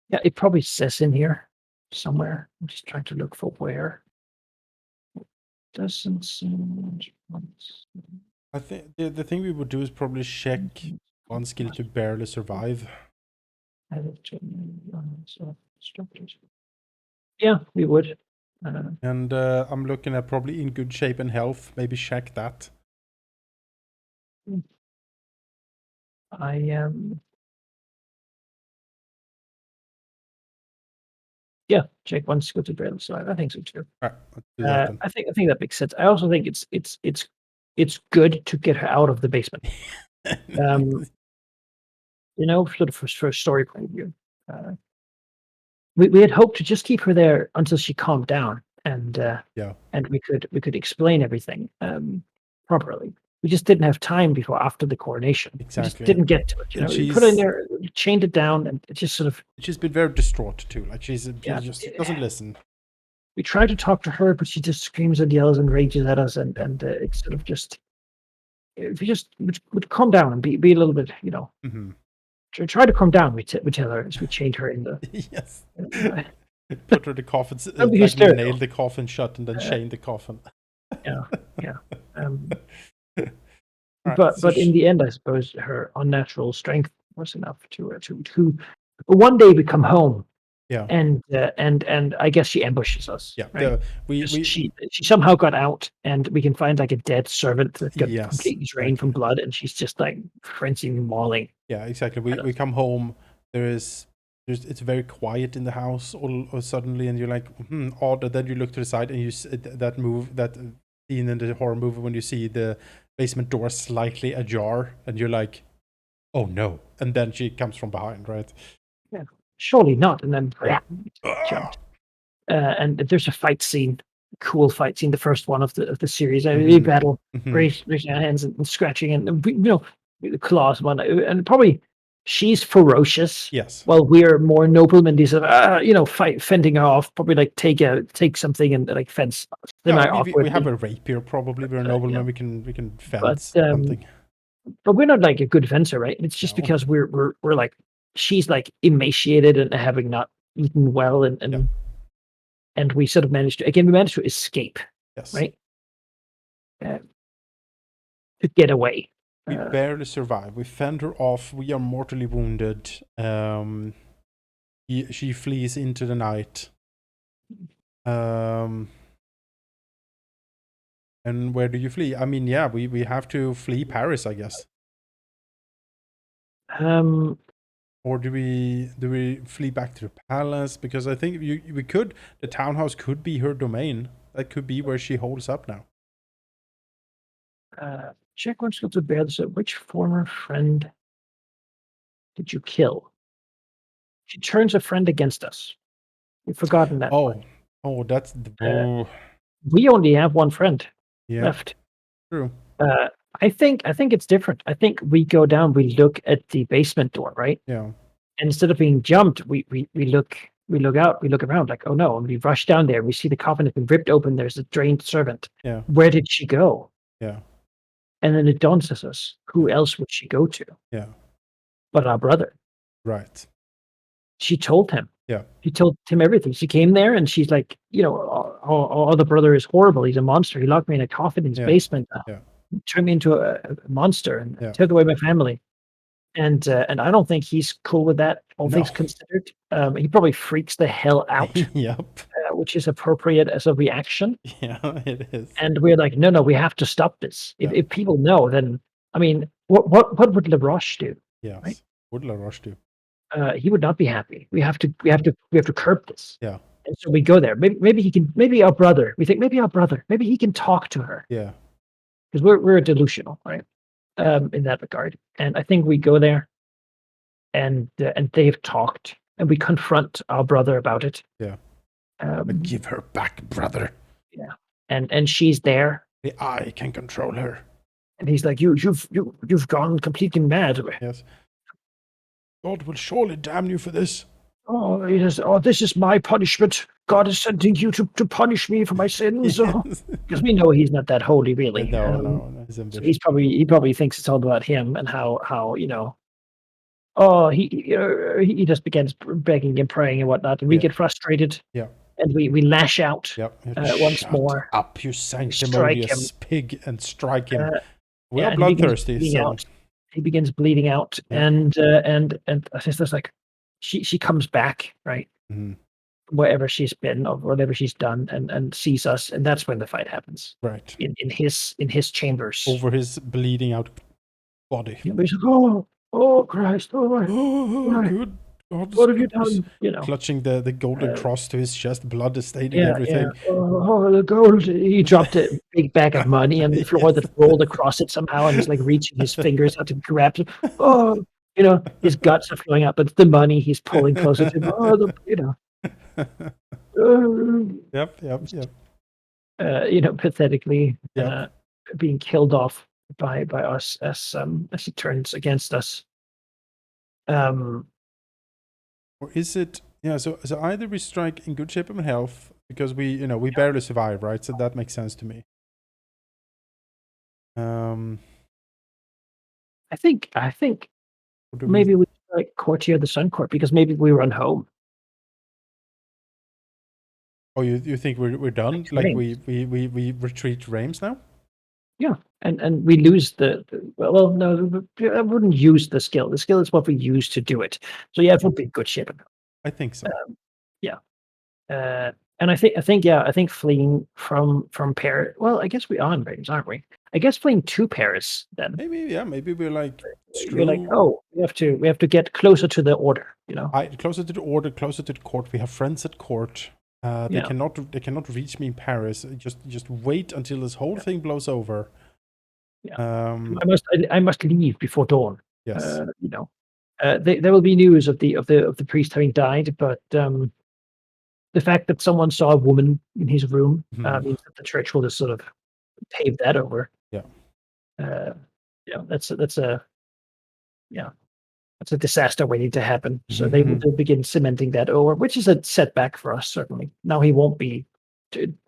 yeah, it probably says in here somewhere. I'm just trying to look for where. Doesn't seem. I think the thing we would do is probably check 1 skill to barely survive. Yeah, we would. And I'm looking at probably in good shape and health. Maybe check that. I am. Yeah, check 1 skill to barely survive. I think so too. All right, let's do that then. I think that makes sense. I also think it's good to get her out of the basement. Sort of for a story point of view. We had hoped to just keep her there until she calmed down, and Yeah. and we could explain everything properly. We just didn't have time after the coronation. We just Exactly. didn't get to it. And We put her in there, chained it down, and it just sort of. She's been very distraught too. Like she Yeah, just doesn't listen. We try to talk to her, but she just screams and yells and rages at us, and it's sort of just. If you just would calm down and be a little bit, Mhm. try to calm down. We tell her as we chained her in the. Yes. Put her in the coffin, Don't be like hysterical. nail the coffin shut and then chain the coffin. Yeah. Right, But in the end, I suppose her unnatural strength was enough to one day we come home. Yeah. And I guess she ambushes us. Yeah. Right? We She somehow got out, and we can find like a dead servant that got Yes, completely drained from blood, and she's just like frenzied and mauling. Yeah, exactly. We come home. It's very quiet in the house all suddenly, and you're like, odd. And then you look to the side, and you that scene in the horror movie when you see the basement door slightly ajar, and you're like, oh no! And then she comes from behind, right? Yeah, surely not. And then Yeah. jumped. And there's a fight scene, cool fight scene, the first one of the series. We battle, raising our hands and scratching, and the claws one, and probably. She's ferocious. Yes. While we're more noblemen, these are fending her off. Probably like take something and like fence. We have a rapier. Probably we're noblemen. We can fence something. But we're not like a good fencer, right? It's just because we're like she's like emaciated and having not eaten well, and we sort of managed to escape. Yes. Right. To get away. We barely survive. We fend her off. We are mortally wounded. She flees into the night. And where do you flee? I mean, yeah, we have to flee Paris, I guess. Or do we flee back to the palace? Because I think we could. The townhouse could be her domain. That could be where she holds up now. Check one skill to bear this. Which former friend did you kill? She turns a friend against us. You've forgotten that. Oh, that's the. We only have one friend left. True. I think it's different. I think we go down. We look at the basement door, right? Yeah. And instead of being jumped, we look out. We look around like, oh no! And we rush down there. We see the coffin has been ripped open. There's a drained servant. Yeah. Where did she go? Yeah. And then it dawns on us, who else would she go to? Yeah. But our brother. Right. She told him. Yeah. She told him everything. She came there and she's like, our other brother is horrible. He's a monster. He locked me in a coffin in his basement. Yeah. Turned me into a monster and took away my family. and I don't think he's cool with that. All No. things considered, he probably freaks the hell out, Yep. which is appropriate as a reaction. Yeah, it is. And we're like, no, we have to stop this. If people know, then I mean, what would LaRoche do? Yes. Right? What did LaRoche do? He would not be happy. We have to curb this. Yeah. And so we go there. Maybe he can. Maybe our brother. We think maybe our brother. Maybe he can talk to her Yeah. because we're delusional, right? In that regard. And I think we go there, and they've talked, and we confront our brother about it. Yeah. Um, Give her back, brother. yeah, and she's there, I can control her. and he's like, you've gone completely mad. Yes. God will surely damn you for this. Oh, he says, oh, this is my punishment. God is sending you to punish me for my sins. Because we know he's not that holy, really. No. He's So ambitious. he probably thinks it's all about him and how oh, he just begins begging and praying and whatnot, and we get frustrated. Yeah. And we lash out. Yep. Once Shut more. up, you Strike him. sanctimonious pig, and strike him. We are and he begins bloodthirsty, bleeding so out. He begins bleeding out, Yeah. and I think there's like she comes back, right? Mhm. Wherever she's been or whatever she's done, and sees us, and that's when the fight happens right in his chambers. over his bleeding out body. Yeah, but he's like, oh Christ, oh my, Oh, good God! what have you done? Clutching the golden cross to his chest, blood is staining Yeah, everything. Oh, the gold. He dropped a big bag of money on the floor that rolled across it somehow, and he's like reaching his fingers out to grab it. Oh, his guts are flowing out, but it's the money he's pulling closer to him. Oh, Yep. Pathetically Yep. being killed off by us as he turns against us. Or is it? Yeah. So either we strike in good shape and health because we barely survive, right? So that makes sense to me. I think maybe we strike Courtier the Sun Court because maybe we run home. Oh, you think we're done? Like we retreat Reims now? Yeah, and we lose the well, no, I wouldn't use the skill. The skill is what we use to do it. So yeah, it would be good ship. I think so. Yeah, and I think fleeing from Paris. Well, I guess we are in Reims, aren't we? I guess fleeing to Paris then. Maybe we're like You're like, oh, we have to get closer to the order. Closer to the order, closer to the court. We have friends at court. They cannot reach me in Paris. Just wait until this whole thing blows over. Yeah. I must leave before dawn. Yes. There will be news of the priest having died, but the fact that someone saw a woman in his room means that the church will just sort of pave that over. Yeah. That's a disaster waiting to happen. So they'll begin cementing that over, which is a setback for us, certainly. Now he won't be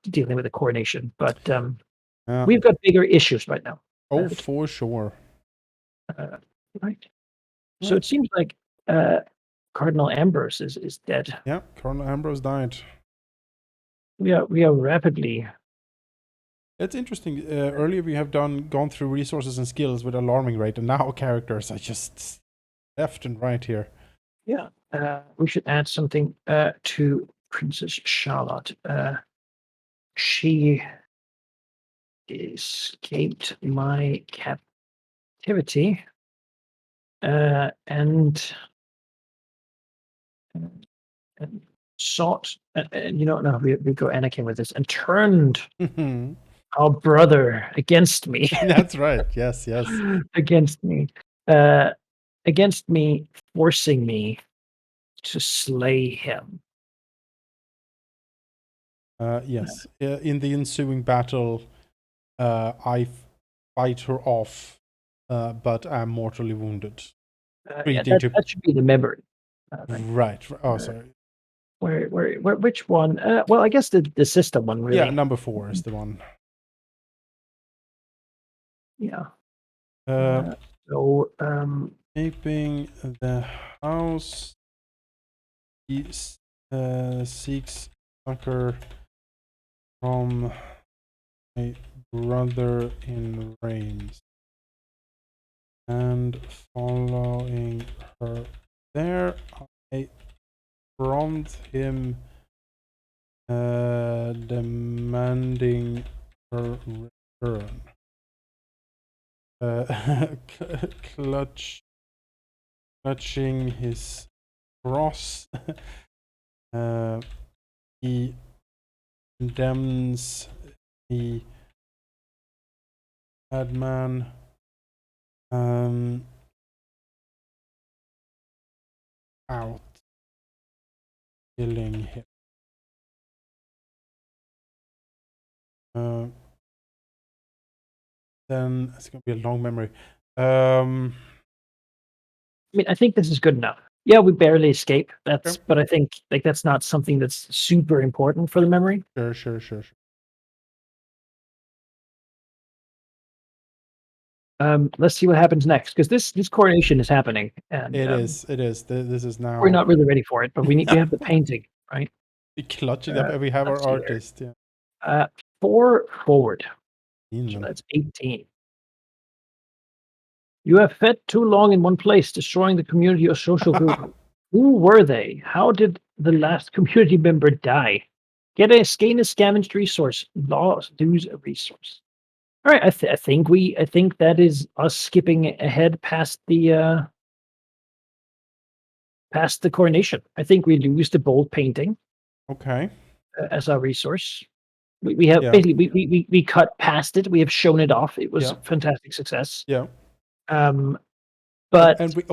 dealing with the coronation, but we've got bigger issues right now. Oh, for sure. Right. So it seems like Cardinal Ambrose is dead. Yeah, Cardinal Ambrose died. We are rapidly. It's interesting. Earlier we have gone through resources and skills with alarming rate, and now characters are just left and right here. Yeah, we should add something to Princess Charlotte. She escaped my captivity, and sought, and no, we go Anakin with this, and turned our brother against me. That's right. Yes. Against me, forcing me to slay him. Yes. In the ensuing battle, I fight her off, but I'm mortally wounded. That should be the memory. Right. Oh, sorry. Which one? Well, I guess the system one, really. Yeah, number 4 is the one. Yeah. Escaping the house, he seeks succor from a brother in Reims. And following her there, I prompt him demanding her return. Clutching his cross, he condemns the madman out, killing him. Then it's gonna be a long memory. I mean, I think this is good enough. Yeah, we barely escape. That's, Okay. but I think like that's not something that's super important for the memory. Sure. Let's see what happens next because this coronation is happening, and It is. This is now. we're not really ready for it. But we have the painting, right? We clutch it up, and we have our let's see here. artist. Yeah. 4 forward. So that's 18. You have fed too long in one place, destroying the community or social group. Who were they? How did the last community member die? Gain a scavenged resource. Lose a resource. All right, I think that is us skipping ahead past the coronation. I think we lose the bold painting Okay. as our resource. We have Yeah. basically we cut past it. We have shown it off. It was Yeah. a fantastic success. Yeah. But and we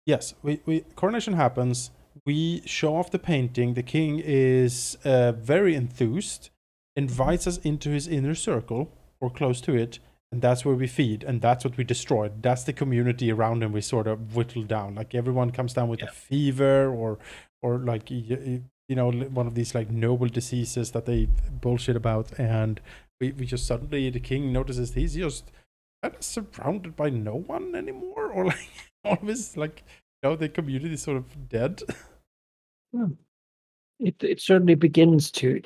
yes, we coronation happens. We show off the painting. The king is very enthused, invites us into his inner circle or close to it, and that's where we feed, and that's what we destroyed. That's the community around him we sort of whittle down. Like everyone comes down with a fever or like you know, one of these like noble diseases that they bullshit about, and we just suddenly the king notices he's just kind of surrounded by no one anymore, or like all of his like the community is sort of dead. it certainly begins to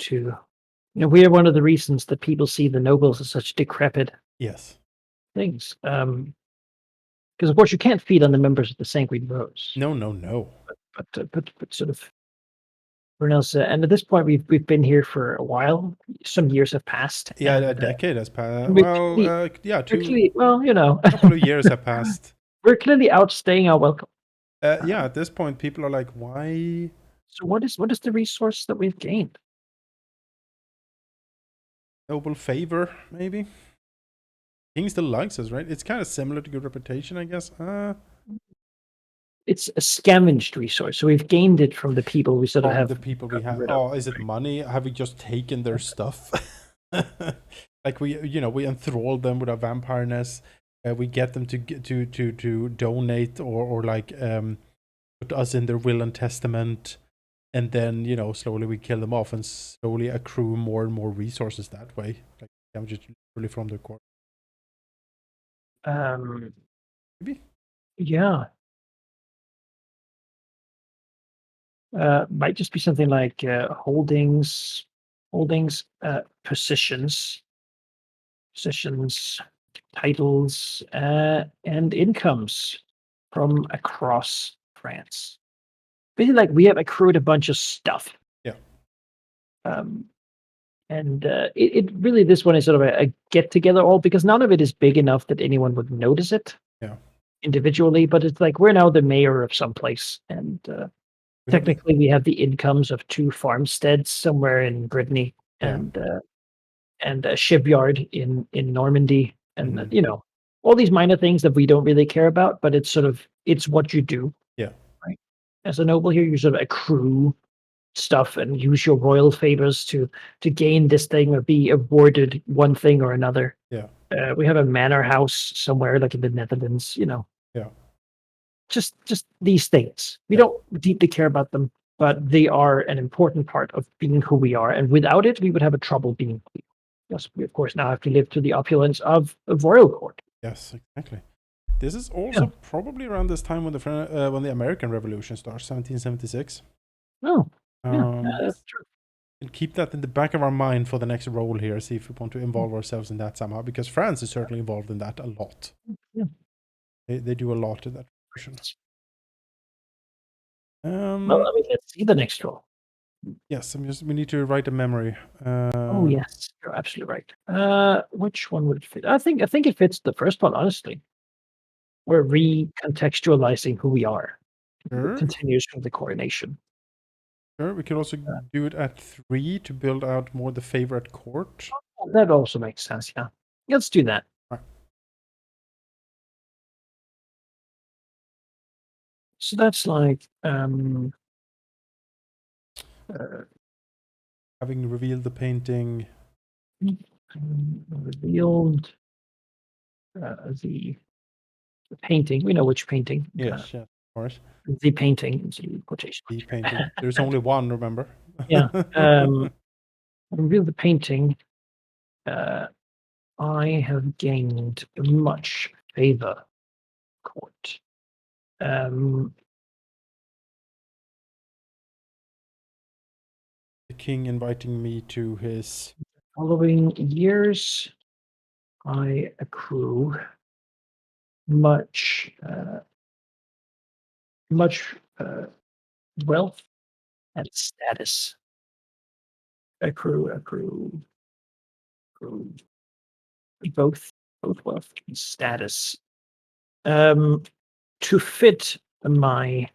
we are one of the reasons that people see the nobles as such decrepit Yes. things. Because of course you can't feed on the members of the Sanguine Rose. No. But sort of Brunel's, and at this point we've been here for a while. Some years have passed. Yeah, and, a decade has passed. we're Well, we're two well, couple of years have passed. we're clearly outstaying our welcome. Yeah, at this point, people are like, "Why?" So what is the resource that we've gained? Noble favor, maybe. King still likes us, right? It's kind of similar to good reputation, I guess. It's a scavenged resource, so we've gained it from the people we sort of From have the people we gotten have. rid of. Oh, is it money? Have we just taken their stuff? Like we enthrall them with our vampireness. We get them to donate or like put us in their will and testament, and then slowly we kill them off and slowly accrue more and more resources that way. Like just literally from the core. Maybe. Yeah. Might just be something like holdings, positions, titles, and incomes from across France. Basically, like we have accrued a bunch of stuff. Yeah. And it really, this one is sort of a get together all because none of it is big enough that anyone would notice it. Yeah. Individually, but it's like we're now the mayor of some place, and technically we have the incomes of 2 farmsteads somewhere in Brittany and a shipyard in Normandy, and all these minor things that we don't really care about, but it's sort of it's what you do. Yeah. Right. As a noble here, you sort of accrue stuff and use your royal favors to gain this thing or be awarded one thing or another. Yeah. We have a manor house somewhere like in the Netherlands, Yeah. Just these things. We don't deeply care about them, but they are an important part of being who we are. And without it, we would have a trouble being who we are. Yes, we of course now have to live through the opulence of royal court. Yes, exactly. This is also probably around this time when the American Revolution starts, 1776. Oh, that's true. And keep that in the back of our mind for the next role here. See if we want to involve ourselves in that somehow, because France is certainly involved in that a lot. Yeah. They do a lot in that version. Well, I mean, let's see the next roll. Yes, we need to write a memory. Oh yes, you're absolutely right. Which one would it fit? I think it fits the first one, honestly. We're recontextualizing who we are. Sure. It continues from the coronation. Sure, we could also do it at 3 to build out more the favorite court. That also makes sense, yeah. Let's do that. Right. So that's like having revealed the painting. Revealed the painting. We know which painting. Yes, of course. The painting, the quotation. The painting. There's only one, remember? Yeah. Reveal the painting. I have gained much favor court. The king inviting me to his following years, I accrue much wealth and status. Accrue both wealth and status. To fit my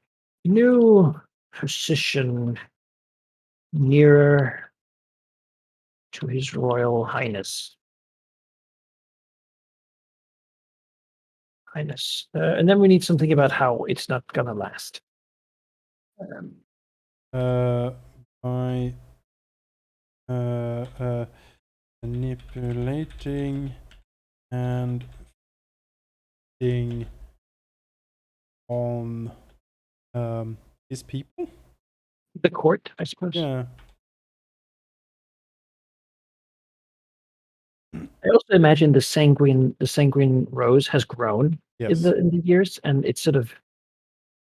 new position nearer to His Royal Highness. And then we need something about how it's not gonna last. By manipulating and being on his people. The court, I suppose. Yeah. I also imagine the sanguine rose has grown Yes. in the years, and it's sort of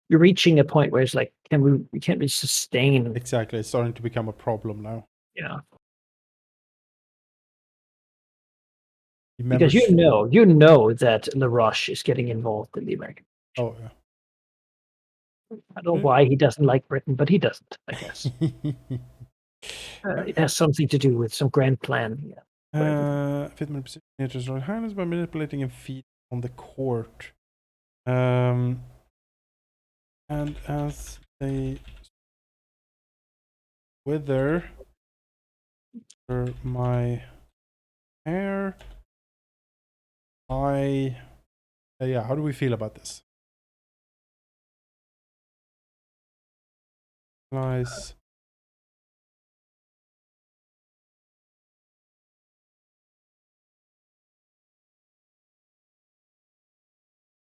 you're reaching a point where it's like, we can't really sustain. Exactly, it's starting to become a problem now. Yeah. Because you know that LaRoche is getting involved in the American. Oh yeah. I don't know why he doesn't like Britain, but he doesn't, I guess. It has something to do with some grand plan. Yeah. Fit my position to His Royal Highness by manipulating and feeding on the court. And as they wither my hair, yeah, how do we feel about this? Nice.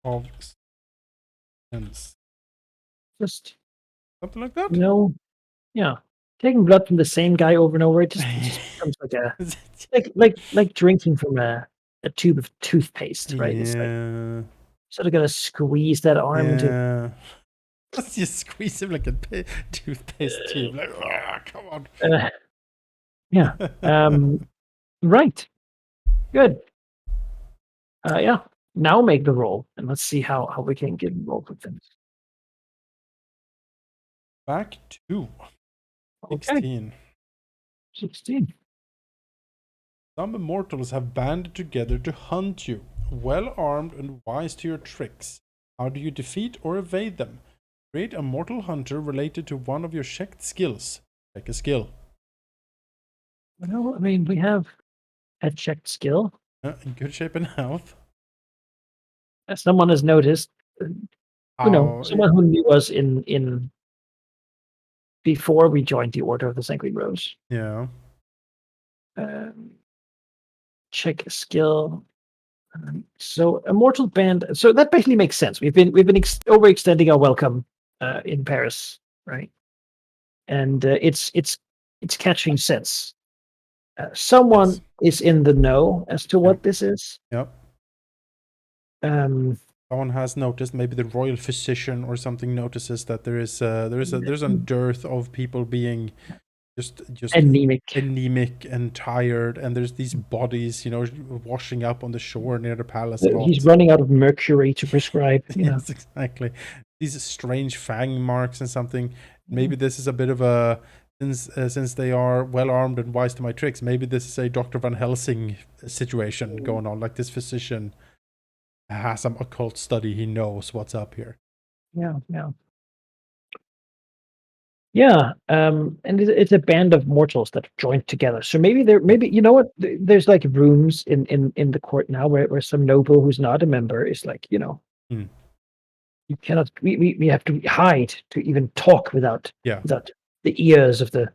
Of sense. Just something like that. No, yeah. Taking blood from the same guy over and over, it just becomes like drinking from a tube of toothpaste, right? It's like sort of gonna squeeze that arm into. You squeeze him like a toothpaste tube. Like, come on. Yeah. Right. Good. Yeah. Now make the roll, and let's see how we can get involved with things. Back to 16. 16. Some immortals have banded together to hunt you, well armed and wise to your tricks. How do you defeat or evade them? Create a mortal hunter related to one of your checked skills. Check a skill. Well, I mean, we have a checked skill. In good shape and health. Someone has noticed. Someone who knew us in before we joined the Order of the Sanguine Rose. Yeah. Check a skill. So a mortal band. So that basically makes sense. We've been overextending our welcome in Paris, right? And it's catching sense. Someone is in the know as to what this is. Yep. Someone has noticed. Maybe the royal physician or something notices that there's a dearth of people being just Anemic. anemic and tired, and there's these bodies, washing up on the shore near the palace a lot. He's running out of mercury to prescribe. Yes, exactly. These strange fang marks and something. Maybe this is a bit of a since they are well armed and wise to my tricks. Maybe this is a Dr. Van Helsing situation going on. Like this physician has some occult study. He knows what's up here. Yeah. And it's a band of mortals that have joined together. So maybe you know what? There's like rooms in the court now where some noble who's not a member is like, you cannot. We have to hide to even talk without the ears of the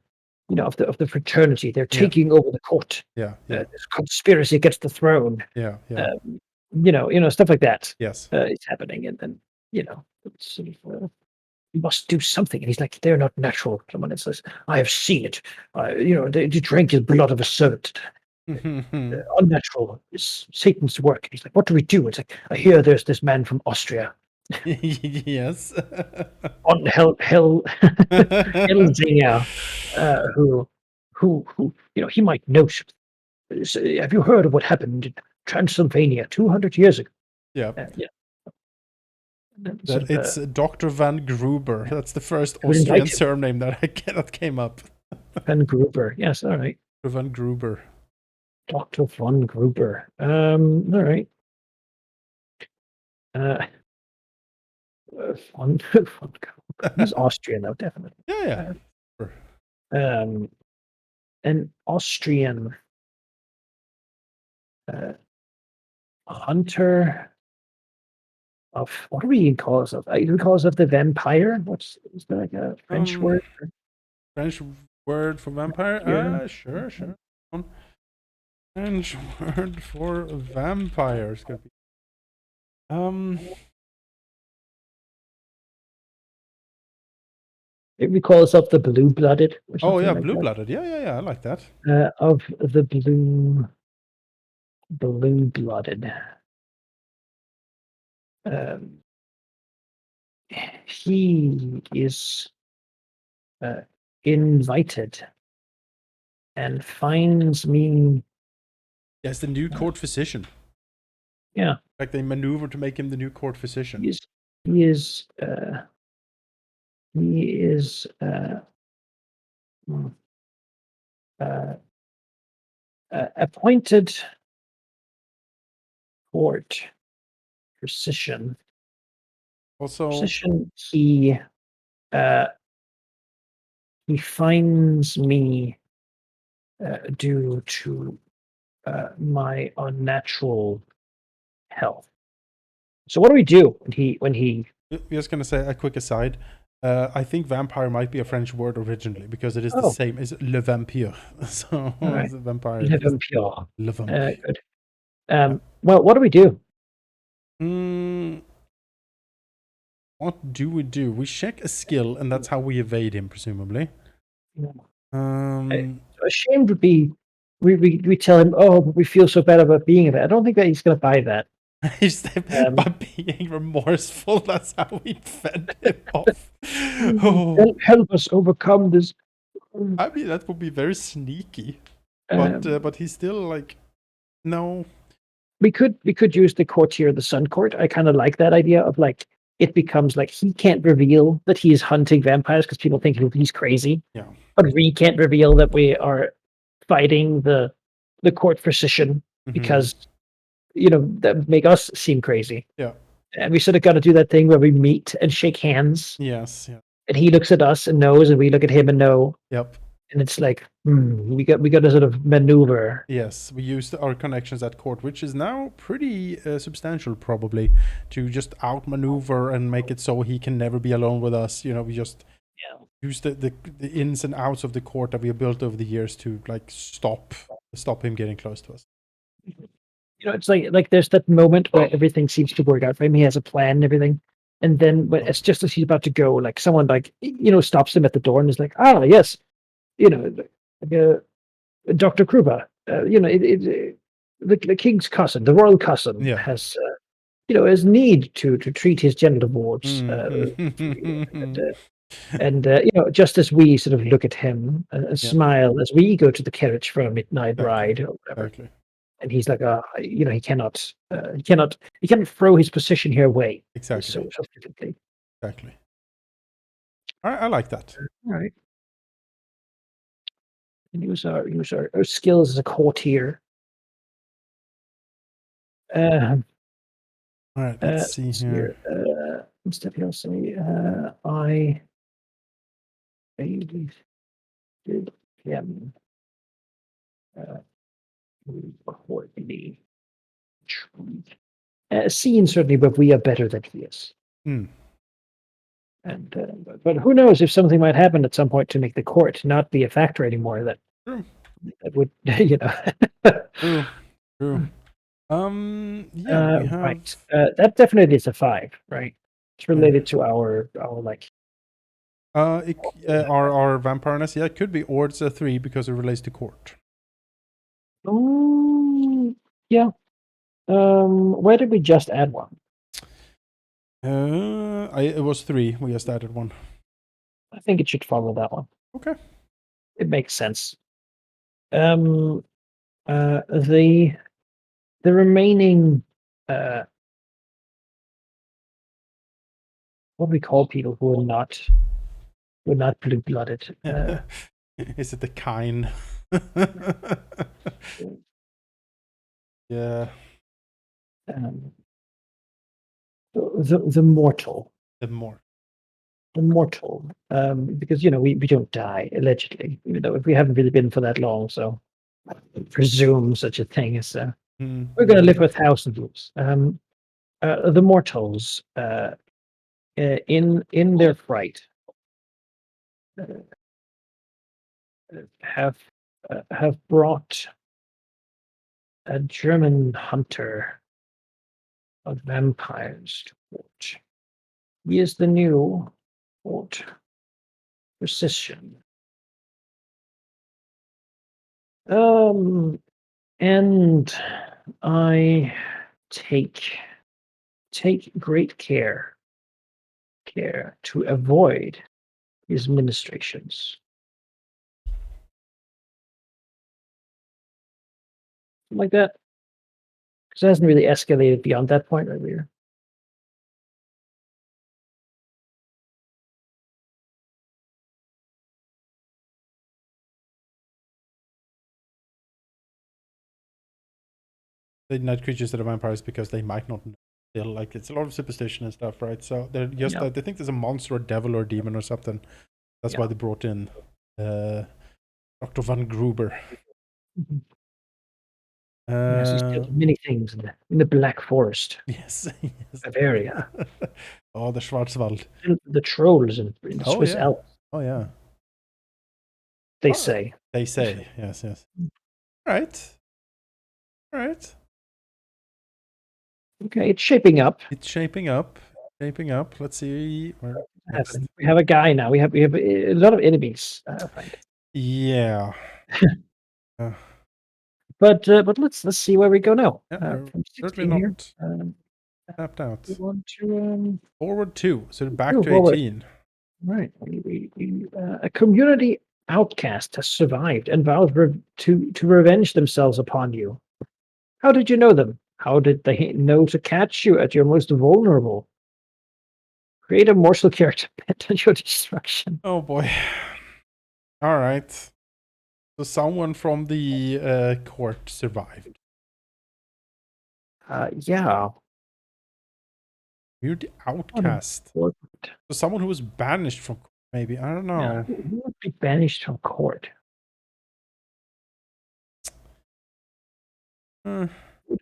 of the fraternity. They're taking over the court. This conspiracy against the throne. Stuff like that. Yes, it's happening, and then it's sort of, you must do something. And he's like, they're not natural. Someone says, I have seen it. They drank his blood of a servant. Unnatural. It's Satan's work. And he's like, what do we do? It's like, I hear there's this man from Austria. Yes. On Halldamir, who he might know. Have you heard of what happened in Transylvania 200 years ago? Yeah. It's Dr. Van Gruber. That's the first Austrian surname that came up. Van Gruber. Yes, all right. Dr. Van Gruber. Dr. Van Gruber. All right. Van Gruber. He's Austrian, though, definitely. Yeah. An Austrian hunter of, what do we call us? We call us of the vampire. Is there like a French word? French word for vampire? Sure. French word for vampires could be. We call us of the blue-blooded. Oh yeah, like blue-blooded. Yeah. I like that. Of the blue-blooded. He is invited and finds me. Yes, the new court physician. Yeah. Like they maneuver to make him the new court physician. He is appointed court physician. He finds me due to my unnatural health. So what do we do when he? Just gonna say a quick aside. I think vampire might be a French word originally because it is the same as le vampire. So the vampire. Le vampire. Le vampire. Good. Well, what do we do? What do? We check a skill, and that's how we evade him, presumably. Ashamed would be. We tell him, but we feel so bad about being of it. I don't think that he's going to buy that. By being remorseful, that's how we fend him off. Help us overcome this. I mean, that would be very sneaky, but he's still like, no. We could use the courtier, the Sun Court. I kind of like that idea of like it becomes like he can't reveal that he is hunting vampires because people think he's crazy. Yeah, but we can't reveal that we are fighting the court physician because that would make us seem crazy. Yeah. And we sort of got to do that thing where we meet and shake hands. Yes. Yeah. And he looks at us and knows, and we look at him and know. Yep. And it's like, we got to sort of maneuver. Yes, we used our connections at court, which is now pretty substantial, probably, to just outmaneuver and make it so he can never be alone with us. We just use the ins and outs of the court that we have built over the years to like stop him getting close to us. It's like there's that moment where everything seems to work out for him. He has a plan and everything. And then when it's just as he's about to go, like someone like, stops him at the door and is like, yes, Dr. Kruber, the king's cousin, the royal cousin has, has need to treat his genital warts. And just as we sort of look at him and Yeah. smile as we go to the carriage for a midnight Exactly. ride or whatever, Exactly. and he's like, he cannot throw his position here away. Exactly. So flippantly. Exactly. I like that. All right. And use our skills as a courtier. All right, let's see here. Instead, he'll say, I did him courtly treat. Seen certainly, but we are better than he is. Hmm. And but who knows if something might happen at some point to make the court not be a factor anymore. That True. that would True. True. Yeah, we have. right. That definitely is a 5, right? It's related to our like. Our vampireness, yeah, it could be, or it's a 3 because it relates to court. Oh, yeah. Where did we just add one? It was 3. We just added 1. I think it should follow that one. Okay. It makes sense. The remaining what do we call people who are not blue-blooded? Is it the kind? Yeah. The mortal. The mortal, because we don't die allegedly, even though if we haven't really been for that long, so I presume such a thing as we're going to live with thousand years. The mortals, in their fright, have brought a German hunter of vampires to court. He is the new court physician. And I take great care to avoid his ministrations. Like that. Because it hasn't really escalated beyond that point right here. The night creatures that are vampires because they might not know. Still, like, it's a lot of superstition and stuff, right? So they're just they think there's a monster or devil or demon or something. That's why they brought in Dr. Van Gruber. Mm-hmm. Yes, he's did many things in the Black Forest. Yes. Bavaria. Oh, the Schwarzwald. The trolls in the Swiss Alps. Oh, yeah. They say. They say. Yes. All right. Okay, it's shaping up. Let's see. We have a guy now. We have a lot of enemies. Yeah. But let's see where we go now. From 16 here. Tapped out. We want to forward 2, so back to 18. Right. A community outcast has survived and vowed to revenge themselves upon you. How did you know them? How did they know to catch you at your most vulnerable? Create a morsel character bent on your destruction. Oh boy. All right. So someone from the court survived. Yeah. You're the outcast. So someone who was banished from court, maybe. I don't know. Yeah, who would be banished from court?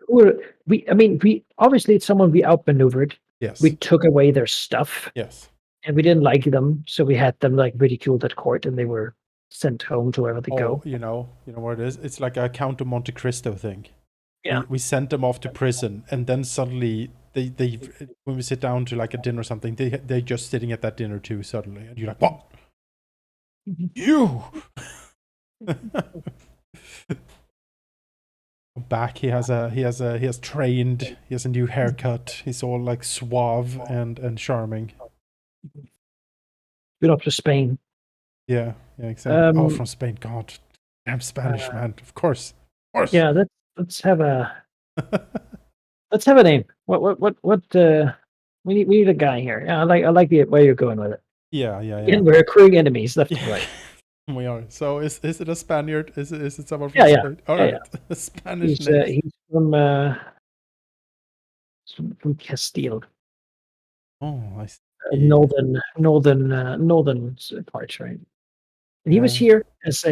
We obviously it's someone we outmaneuvered. Yes. We took away their stuff. Yes. And we didn't like them, so we had them like ridiculed at court, and they were sent home to wherever they go. You know what it is? It's like a Count of Monte Cristo thing. Yeah. We sent them off to prison, and then suddenly they when we sit down to like a dinner or something, they're just sitting at that dinner too suddenly, and you're like, what? You. Back, he has trained. He has a new haircut. He's all like suave and charming. Been up to Spain. Yeah, exactly. Um, From Spain. God, damn Spanish, man. Of course. Yeah, let's have a name. What? We need a guy here. Yeah, I like the where you're going with it. Yeah. Again, we're accruing enemies left and Yeah. right. We are. So is it a Spaniard? Is it someone from Yeah, yeah, Spain? All yeah, right. yeah. Spanish names. He's from Castile, Oh, I see. northern parts, right? And he was Yeah. here as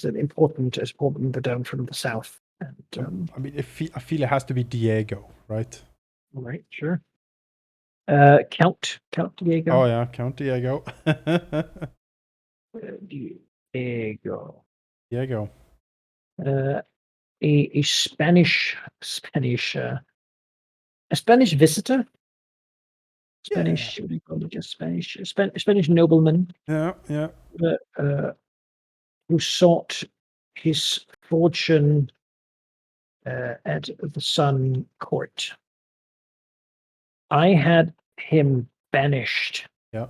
an important down from the south. And I mean, I feel it has to be Diego, right? all right, sure. Count Diego. Oh yeah, Count Diego. Diego. Diego. A Spanish a Spanish visitor. Yeah. What do you call it? A Spanish nobleman Yeah. who sought his fortune at the Sun Court. I had him banished, Yeah.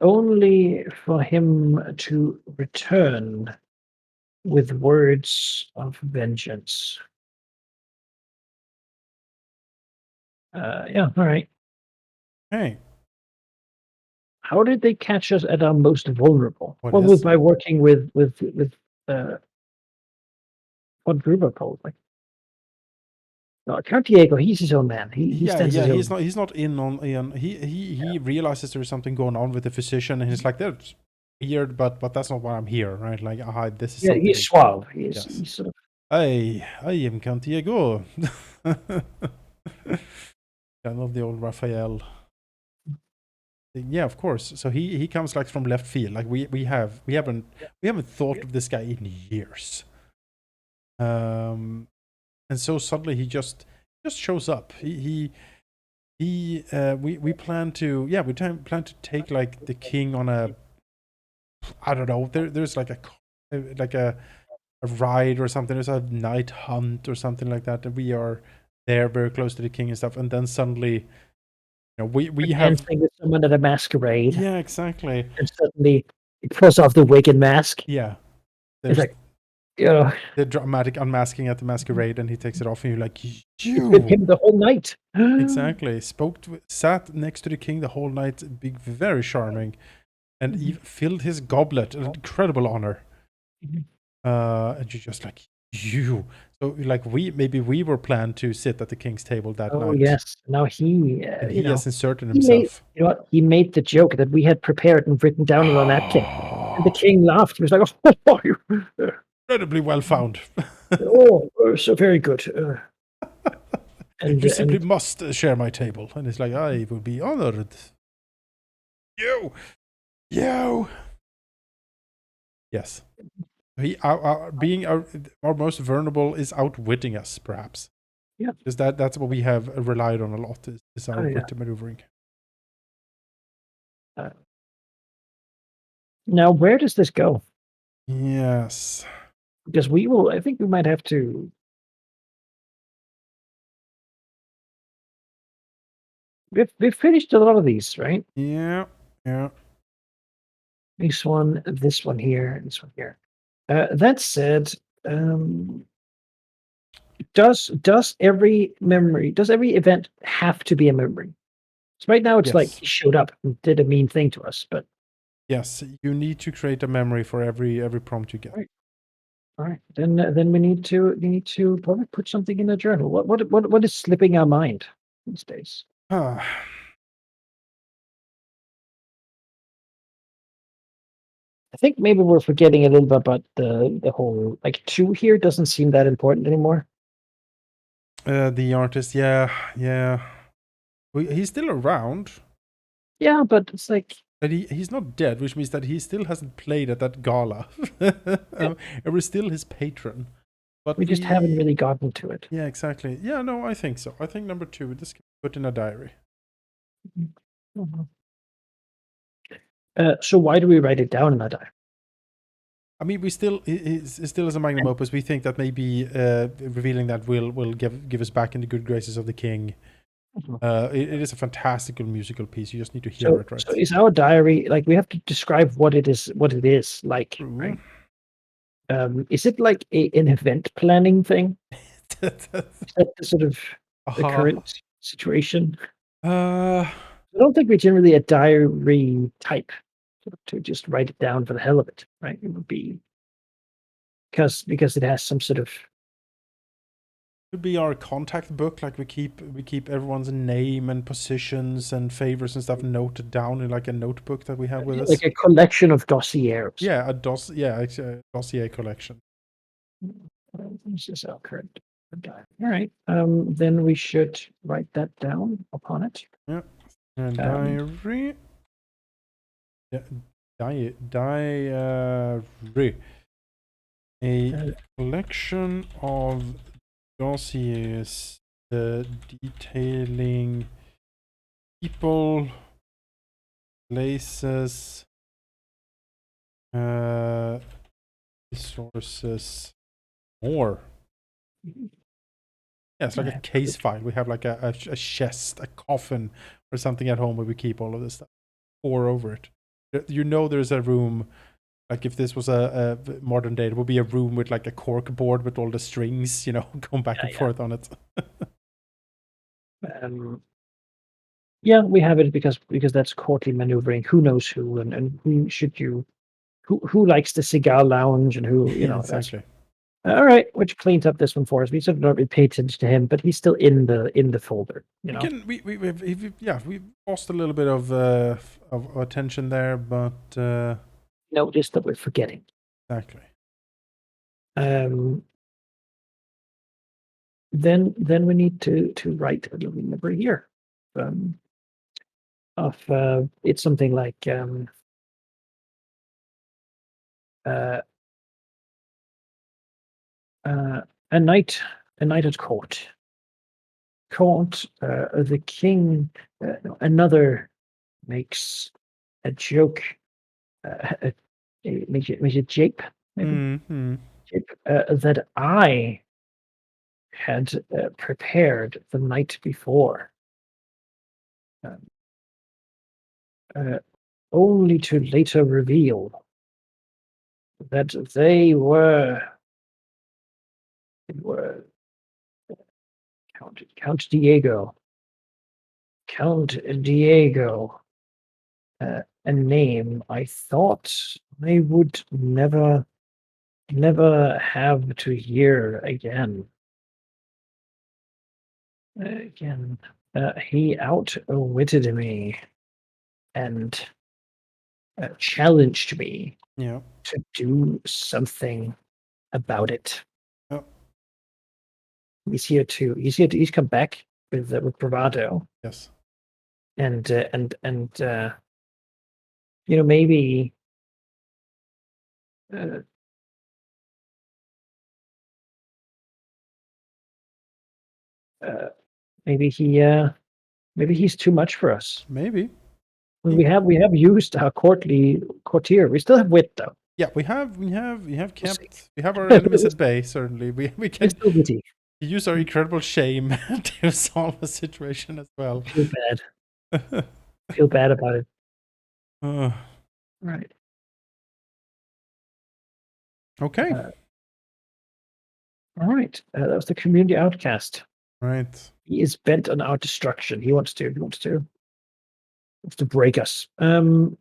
only for him to return with words of vengeance. Yeah, all right. Hey, How did they catch us at our most vulnerable? what Well, was is? by working with what group of polls? Like, no, Count Diego, he's his own man. He stands his own. He's not in on. He realizes there's something going on with the physician, and he's like, "That's weird, but that's not why I'm here, right? Like, this is Yeah, something." he's suave. Yes. He's sort of I am Count Diego. I love the old Raphael. Yeah, of course. So he comes like from left field. Like we haven't thought of this guy in years. And so suddenly he just shows up. We plan to plan to take like the king on a, I don't know. There's like a ride or something. There's a night hunt or something like that, and we are there very close to the king and stuff. And then suddenly, we have dancing with someone at a masquerade, yeah, exactly. and suddenly he pulls off the wig and mask. Yeah, It's there's like, yeah, the dramatic unmasking at the masquerade, and he takes it off, and you're like, it's you been him the whole night. exactly sat next to the king the whole night, being very charming, and he filled his goblet, an incredible honor. And you're just like, you. So like we were planned to sit at the king's table that Oh night. yes. Now he, And he has inserted he made, himself. you know what? He made the joke that we had prepared and written down on a napkin, and the king laughed. He was like, "Oh, Incredibly well found. so very good." You simply must share my table. And it's like, I would be honored. You. Yes. He, being our most vulnerable, is outwitting us, perhaps. Yeah. Because that's what we have relied on a lot, is our wit maneuvering. Now, where does this go? Yes. Because I think we might have to. We've finished a lot of these, right? Yeah. This one here, this one here. That said, does every event have to be a memory? So right now it's like he showed up and did a mean thing to us, but yes, you need to create a memory for every prompt you get. All right. Then we need to probably put something in the journal. What is slipping our mind these days? I think maybe we're forgetting a little bit about the whole, like, 2 here doesn't seem that important anymore. The artist, yeah. He's still around. Yeah, but it's like, but he's not dead, which means that he still hasn't played at that gala. And we're still his patron. But we just haven't really gotten to it. Yeah, exactly. Yeah, no, I think so. I think number 2, this can be put in a diary. So why do we write it down in a diary? I mean, we still it still is a magnum opus. We think that maybe revealing that will give us back in the good graces of the king. It is a fantastical musical piece. You just need to hear it, right? So is our diary like we have to describe what it is like, True. right? Is it like an event planning thing? Is that the sort of the current situation? Uh, I don't think we're generally a diary type sort of to just write it down for the hell of it, right? It would be because it has some sort of could be our contact book. Like we keep everyone's name and positions and favors and stuff noted down in like a notebook that we have with us. like a collection of dossiers. Yeah, it's a dossier collection. This is our current diary. All right. Then we should write that down upon it. Yeah. Diary. Diary. A collection of dossiers detailing people, places, resources, more. Yeah, it's like a case file. We have like a chest, a coffin, or something at home where we keep all of this stuff. Pour over it. You know, there's a room. Like if this was a modern day, it would be a room with like a cork board with all the strings, going back and forth on it. Yeah, we have it because that's courtly maneuvering. Who knows who and who should you who likes the cigar lounge and who Yeah, exactly. All right, which cleans up this one for us. We sort of don't really pay attention to him, but he's still in the folder. We've lost a little bit of attention there, but notice that we're forgetting. Exactly. Then we need to write a little number here. It's something like a night at court. The king, another makes a joke, makes a jape, maybe jape, that I had prepared the night before, only to later reveal that they were Count Diego. A name I thought I would never have to hear again. He outwitted me and challenged me to do something about it. Oh. He's here to. He's come back with bravado. Yes. And maybe maybe he's too much for us. Maybe. We have used our courtier. We still have wit though. Yeah, we have our enemies at bay. Certainly, we can use our incredible shame to solve the situation as well. Feel bad. Feel bad about it. Right. Okay. All right. That was the community outcast. Right. He is bent on our destruction. He wants to break us. Right.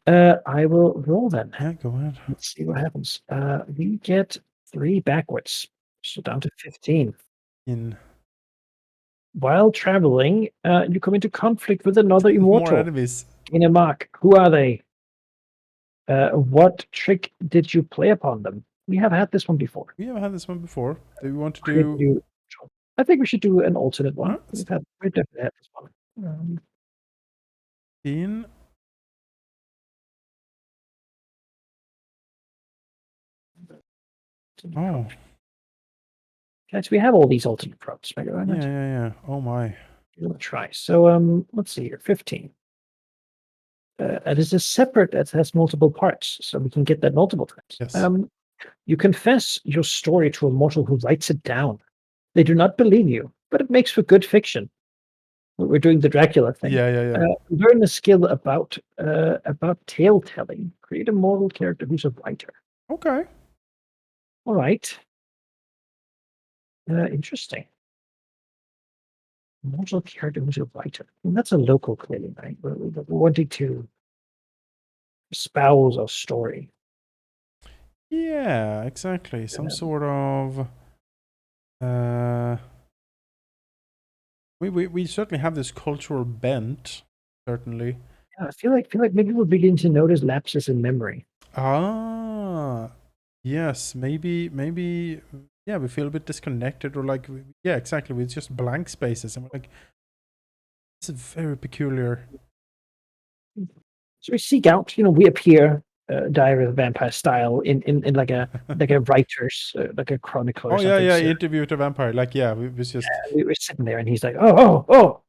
I will roll then. Yeah, go ahead. Let's see what happens. We get 3 backwards, so down to 15. While traveling, you come into conflict with another immortal. More enemies. In a mark. Who are they? What trick did you play upon them? We have had this one before. We have had this one before. Do we want to do? I think we should do an alternate one. Right. We've definitely had this one. Oh. Guys, we have all these alternate prompts. Right? Yeah. Oh my. Give it a try. So let's see here. 15. It is a separate that has multiple parts, so we can get that multiple times. Yes. You confess your story to a mortal who writes it down. They do not believe you, but it makes for good fiction. We're doing the Dracula thing. Yeah. Learn a skill about tale telling. Create a mortal character who's a writer. Okay. All right. Interesting. Mortal character who's a writer. And that's a local clearly, right? We're wanting to espouse a story. Yeah, exactly. Some sort of. We certainly have this cultural bent, certainly. Yeah, I feel like maybe we're beginning to notice lapses in memory. Ah, yes, maybe. Yeah, we feel a bit disconnected, or like, yeah, exactly. It's just blank spaces, and we're like, it's a very peculiar. So we seek out, we appear Diary of a Vampire style in like a writer's like a chronicle or Oh yeah, something. yeah. So Interview with a vampire. Like, yeah, we was just. we were sitting there, and he's like, "Oh,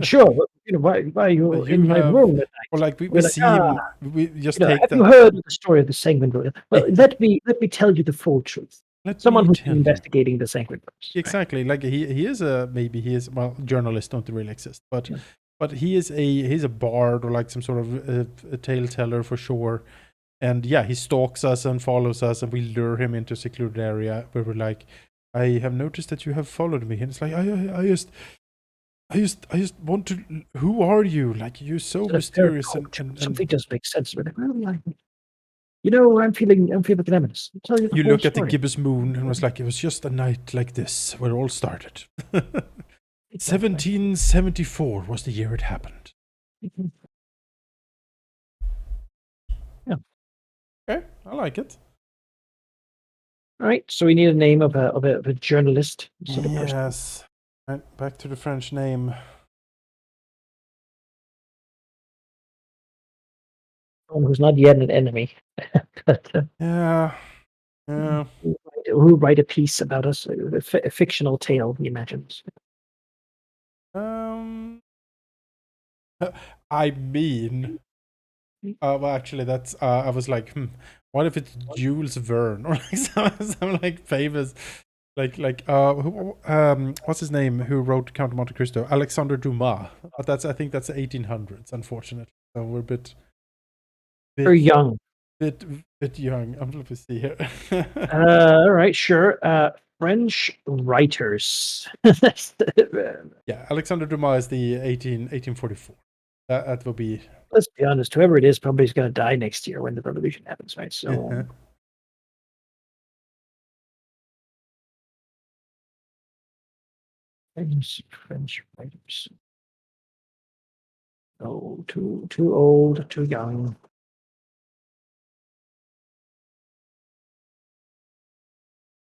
sure. Why are you You in my have, room at or night?" like we We're like, see him. We just take have you that. heard of the story of the Sanguine Rose? Well, let me tell you the full truth. Let Someone me who's tell been you. investigating the Sanguine Rose. Right? Exactly. Like he is a, maybe he is, well, journalists don't really exist, but Yeah. he's a bard, or like some sort of a tale teller for sure. And yeah, he stalks us and follows us, and we lure him into a secluded area where we're like, I have noticed that you have followed me. And it's like, I just want to, who are you? Like, you're so mysterious, and Something does make sense. But I'm feeling ominous. I'll tell you the you whole look at the story. gibbous moon and was like, it was just a night like this where it all started. Exactly. 1774 was the year it happened. Yeah. Okay, I like it. All right. So we need a name of a journalist. Sort of person. Yes. Right, back to the French name. Someone who's not yet an enemy. But, Yeah. who write a piece about us, a fictional tale, he imagines. Um. I mean, well, actually, that's. I was like, what if it's Jules Verne, or like some like famous, what's his name? Who wrote Count of Monte Cristo? Alexander Dumas. But I think that's the 1800s, unfortunately. So we're a bit Very young. bit young. I'm going to see here. All right, sure. French writers. Yeah, Alexander Dumas is the 1844. That will be. Let's be honest. Whoever it is probably is going to die next year when the revolution happens, right? So. French writers. Oh, too old, too young.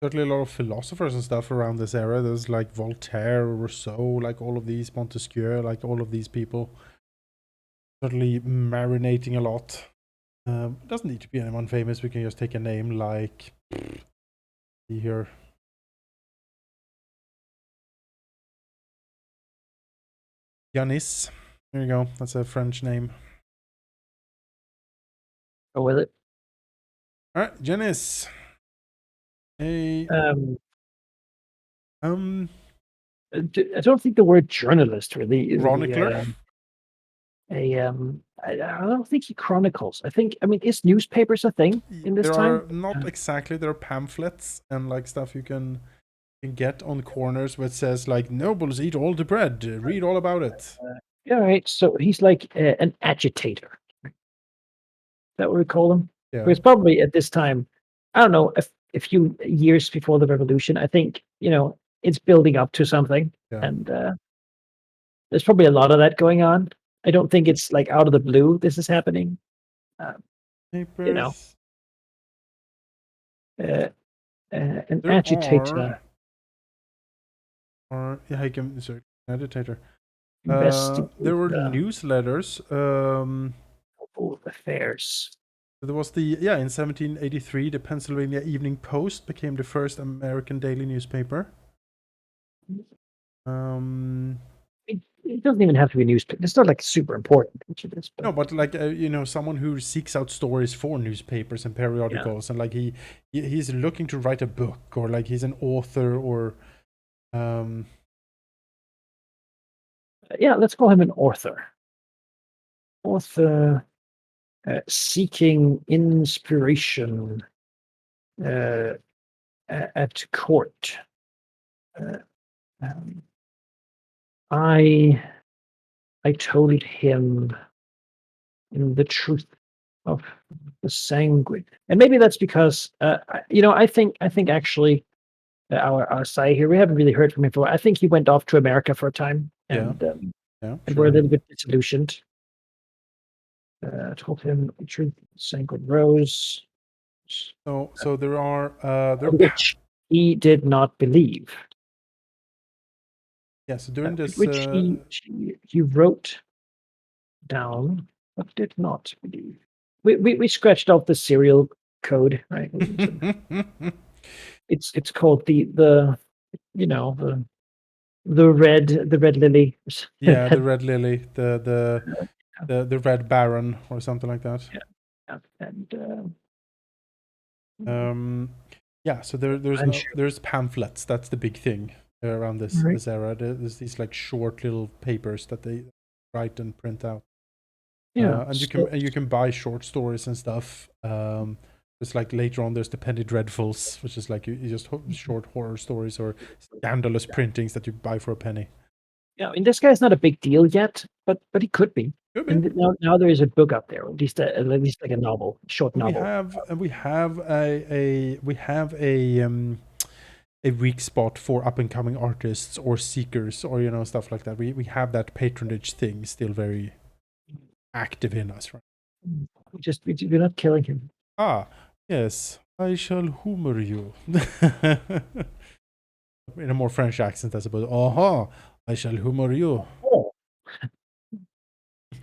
Certainly a lot of philosophers and stuff around this era. There's like Voltaire, Rousseau, like all of these, Montesquieu, like all of these people. Certainly marinating a lot. It doesn't need to be anyone famous. We can just take a name like, see here. Yanis. There you go. That's a French name. Go with it. All right, Janis. Hey. I don't think the word journalist really is Chronicler. I don't think he chronicles. I mean, is newspapers a thing in this there time? are not exactly. There are pamphlets and like stuff you can get on corners where it says like nobles eat all the bread. Read all about it. Yeah, right. So he's like an agitator. Is that what we call him? Yeah. Because probably at this time, I don't know, a few years before the revolution, I think, it's building up to something. Yeah. And there's probably a lot of that going on. I don't think it's like out of the blue this is happening. Papers. An There agitator. Yeah, you can sorry, agitator. Investigate There were newsletters. affairs. There was in 1783, the Pennsylvania Evening Post became the first American daily newspaper. It doesn't even have to be a newspaper. It's not like super important, which it is. But. No, but like someone who seeks out stories for newspapers and periodicals, and like he's looking to write a book, or like he's an author, or Yeah, let's call him an author. Author seeking inspiration at court. Um, I told him the truth of the sanguine, and maybe that's because I think actually our Sai here, we haven't really heard from him for. I think he went off to America for a time, Yeah, and we're a sure. little bit disillusioned. Told him the truth, sanguine rose, So there are which he did not believe. yeah. So during this, Which he wrote down, but did not believe. We scratched off the serial code, right? It's called you know the red lily. yeah, the red lily, the red baron, or something like that. Yeah, and Yeah. So there's pamphlets. That's the big thing around right. this era. There's these like short little papers that they write and print out. Yeah, And so you can buy short stories and stuff. It's like later on there's the Penny Dreadfuls, which is like you just short horror stories or scandalous printings that you buy for a penny. yeah, I mean this guy's not a big deal yet, but he could be. Could be. And now there is a book out there, at least like a novel, short We novel. have a weak spot for up and coming artists or seekers or stuff like that. We have that patronage thing still very active in us, right? We're not killing him. Ah, yes, I shall humor you. In a more French accent, I suppose. Aha, I shall humor you. Oh.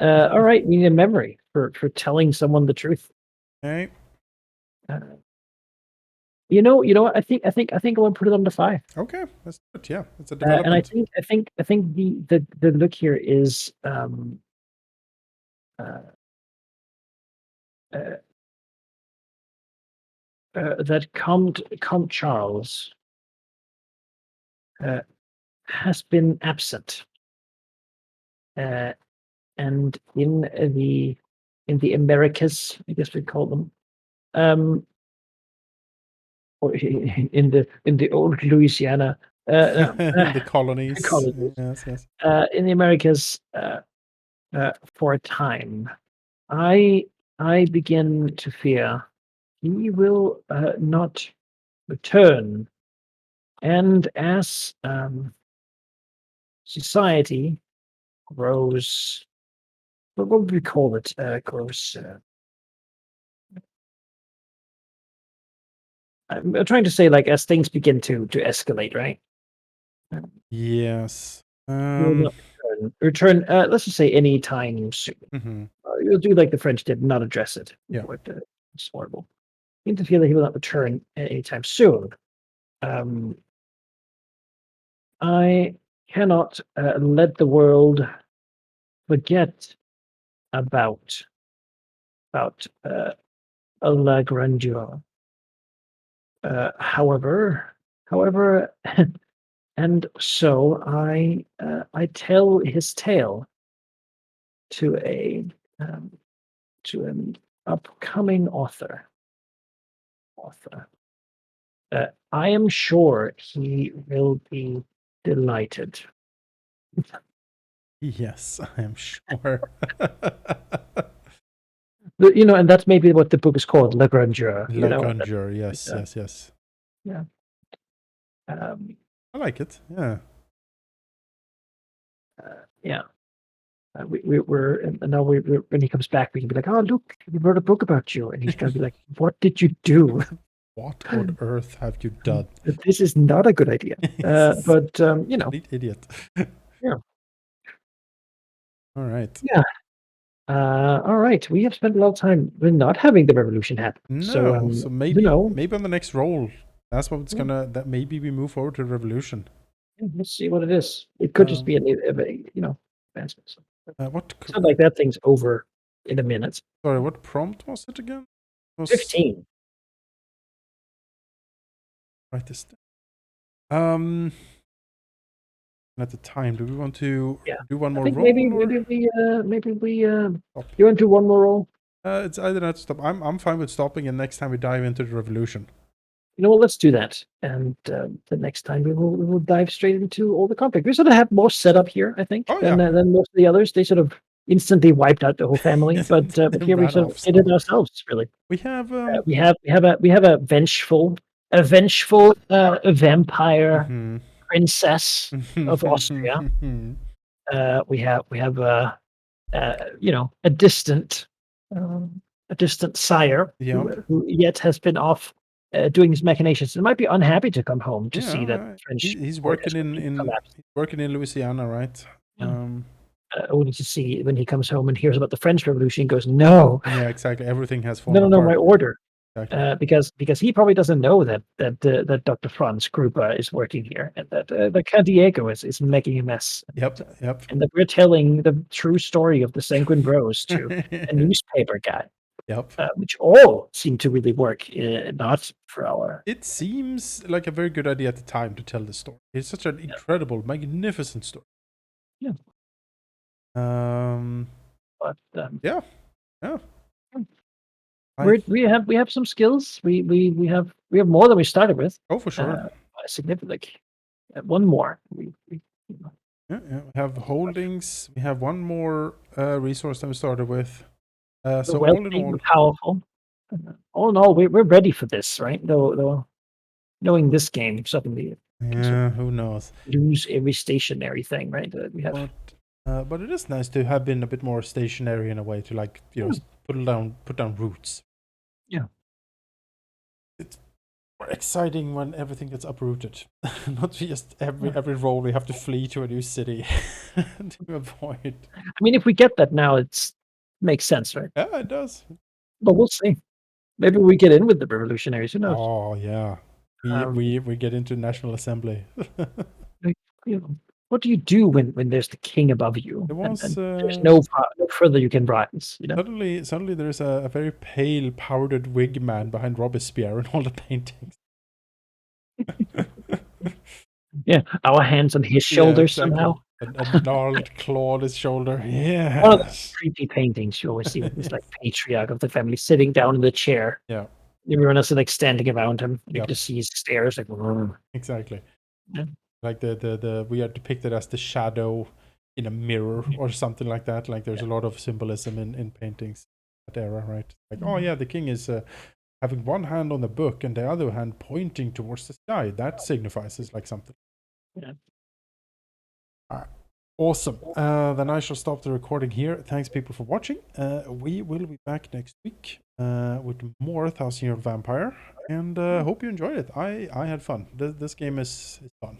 All right, we need a memory for telling someone the truth. Okay. Uh, what? I think I want to put it on the 5. Okay, that's good. Yeah, it's a And I development. think the look here is uh, uh, that Comte Charles has been absent, and in the Americas, I guess we call them, or in the old Louisiana, In the colonies. colonies, Yes, yes. in the Americas, for a time. I begin to fear he will not return, and as society grows, what would we call it? Grows. I'm trying to say, like, as things begin to escalate, right? Yes. He will not return. Let's just say any time soon. Mhm. You'll do like the French did, not address it. Yeah. It's horrible. I to feel that he will not return anytime soon. Um, I cannot let the world forget about about la grandeur. However, and so I tell his tale to um, an upcoming author. I am sure he will be delighted. Yes, I am sure. And that's maybe what the book is called, La Grandeur. La Grandeur. Yes, Uh, yes, yes. yeah. I like it. Yeah. Yeah. We're and now when he comes back, we can be like, oh look, we wrote a book about you, and he's gonna be like, what did you do? What on earth have you done? This is not a good idea. But Complete idiot. yeah, All right. yeah. All right, we have spent a lot of time with not having the revolution happen. No, so maybe maybe on the next roll, that's what it's Yeah. gonna. That maybe we move forward to revolution. Let's see what it is. It could just be advancement. What? It's not like that thing's over in a minute. Sorry, what prompt was it again? It was 15. write this down. at the time. Do we want to Yeah. do one I more think roll? maybe Or? Stop. you want to do one more roll? It's either not stop. I'm fine with stopping, and next time we dive into the revolution. You know what? Let's do that. And the next time we will dive straight into all the conflict. We sort of have more setup here, I think, Oh, than yeah. than most of the others. They sort of instantly wiped out the whole family, but here we Ran sort of off did it somewhere. ourselves. Really, We have we have a vengeful vampire mhm. princess of Austria. We have you know, a distant sire Yep. who yet has been off doing his machinations and might be unhappy to come home to see that Yeah, French he's court has working collapsed. he's working in Louisiana, right? Yeah. Only to see when he comes home and hears about the French Revolution, he goes, "No, Yeah, exactly. Everything has no, fallen no, no, my apart. order." Exactly. Because he probably doesn't know that Dr. Franz Gruber is working here and that Count Diego is making a mess. Yep. Yep. And that we're telling the true story of the Sanguine Bros to a newspaper guy. Yep. Which all seem to really work, not for our. It seems like a very good idea at the time to tell the story. It's such an incredible, magnificent story. Yeah. But Yeah. we have some skills. We have more than we started with. Oh, for sure. Significant. One more. You know. Yeah. We have holdings. We have one more resource than we started with. So all in all, powerful. All in all, we're ready for this, right? Though knowing this game, suddenly who knows? lose every stationary thing, right? We have. But it is nice to have been a bit more stationary in a way to, like, you know, put down roots. Yeah. It's more exciting when everything gets uprooted. Not just every roll we have to flee to a new city to avoid. I mean, if we get that now, it makes sense, right? Yeah, it does. But we'll see. Maybe we get in with the revolutionaries. Who knows? Oh yeah, we get into National Assembly. Like, you know, what do you do when there's the king above you and there's no further you can rise? You know. Suddenly there's a very pale, powdered wig man behind Robespierre in all the paintings. Yeah, our hands on his shoulders somehow. A gnarled claw on his shoulder. Yeah. One of the creepy paintings you always see with this like patriarch of the family sitting down in the chair. Yeah. Everyone else is like standing around him. You Yep. can just see his stairs like. Exactly. Yeah. Like the we are depicted as the shadow in a mirror or something like that. Like there's a lot of symbolism in paintings that era, right? Like, oh yeah, the king is having one hand on the book and the other hand pointing towards the sky. That signifies like something. Yeah. Awesome. Then I shall stop the recording here. Thanks, people, for watching. We will be back next week with more 1000 Year Vampire, and hope you enjoyed it. I had fun. This game is fun.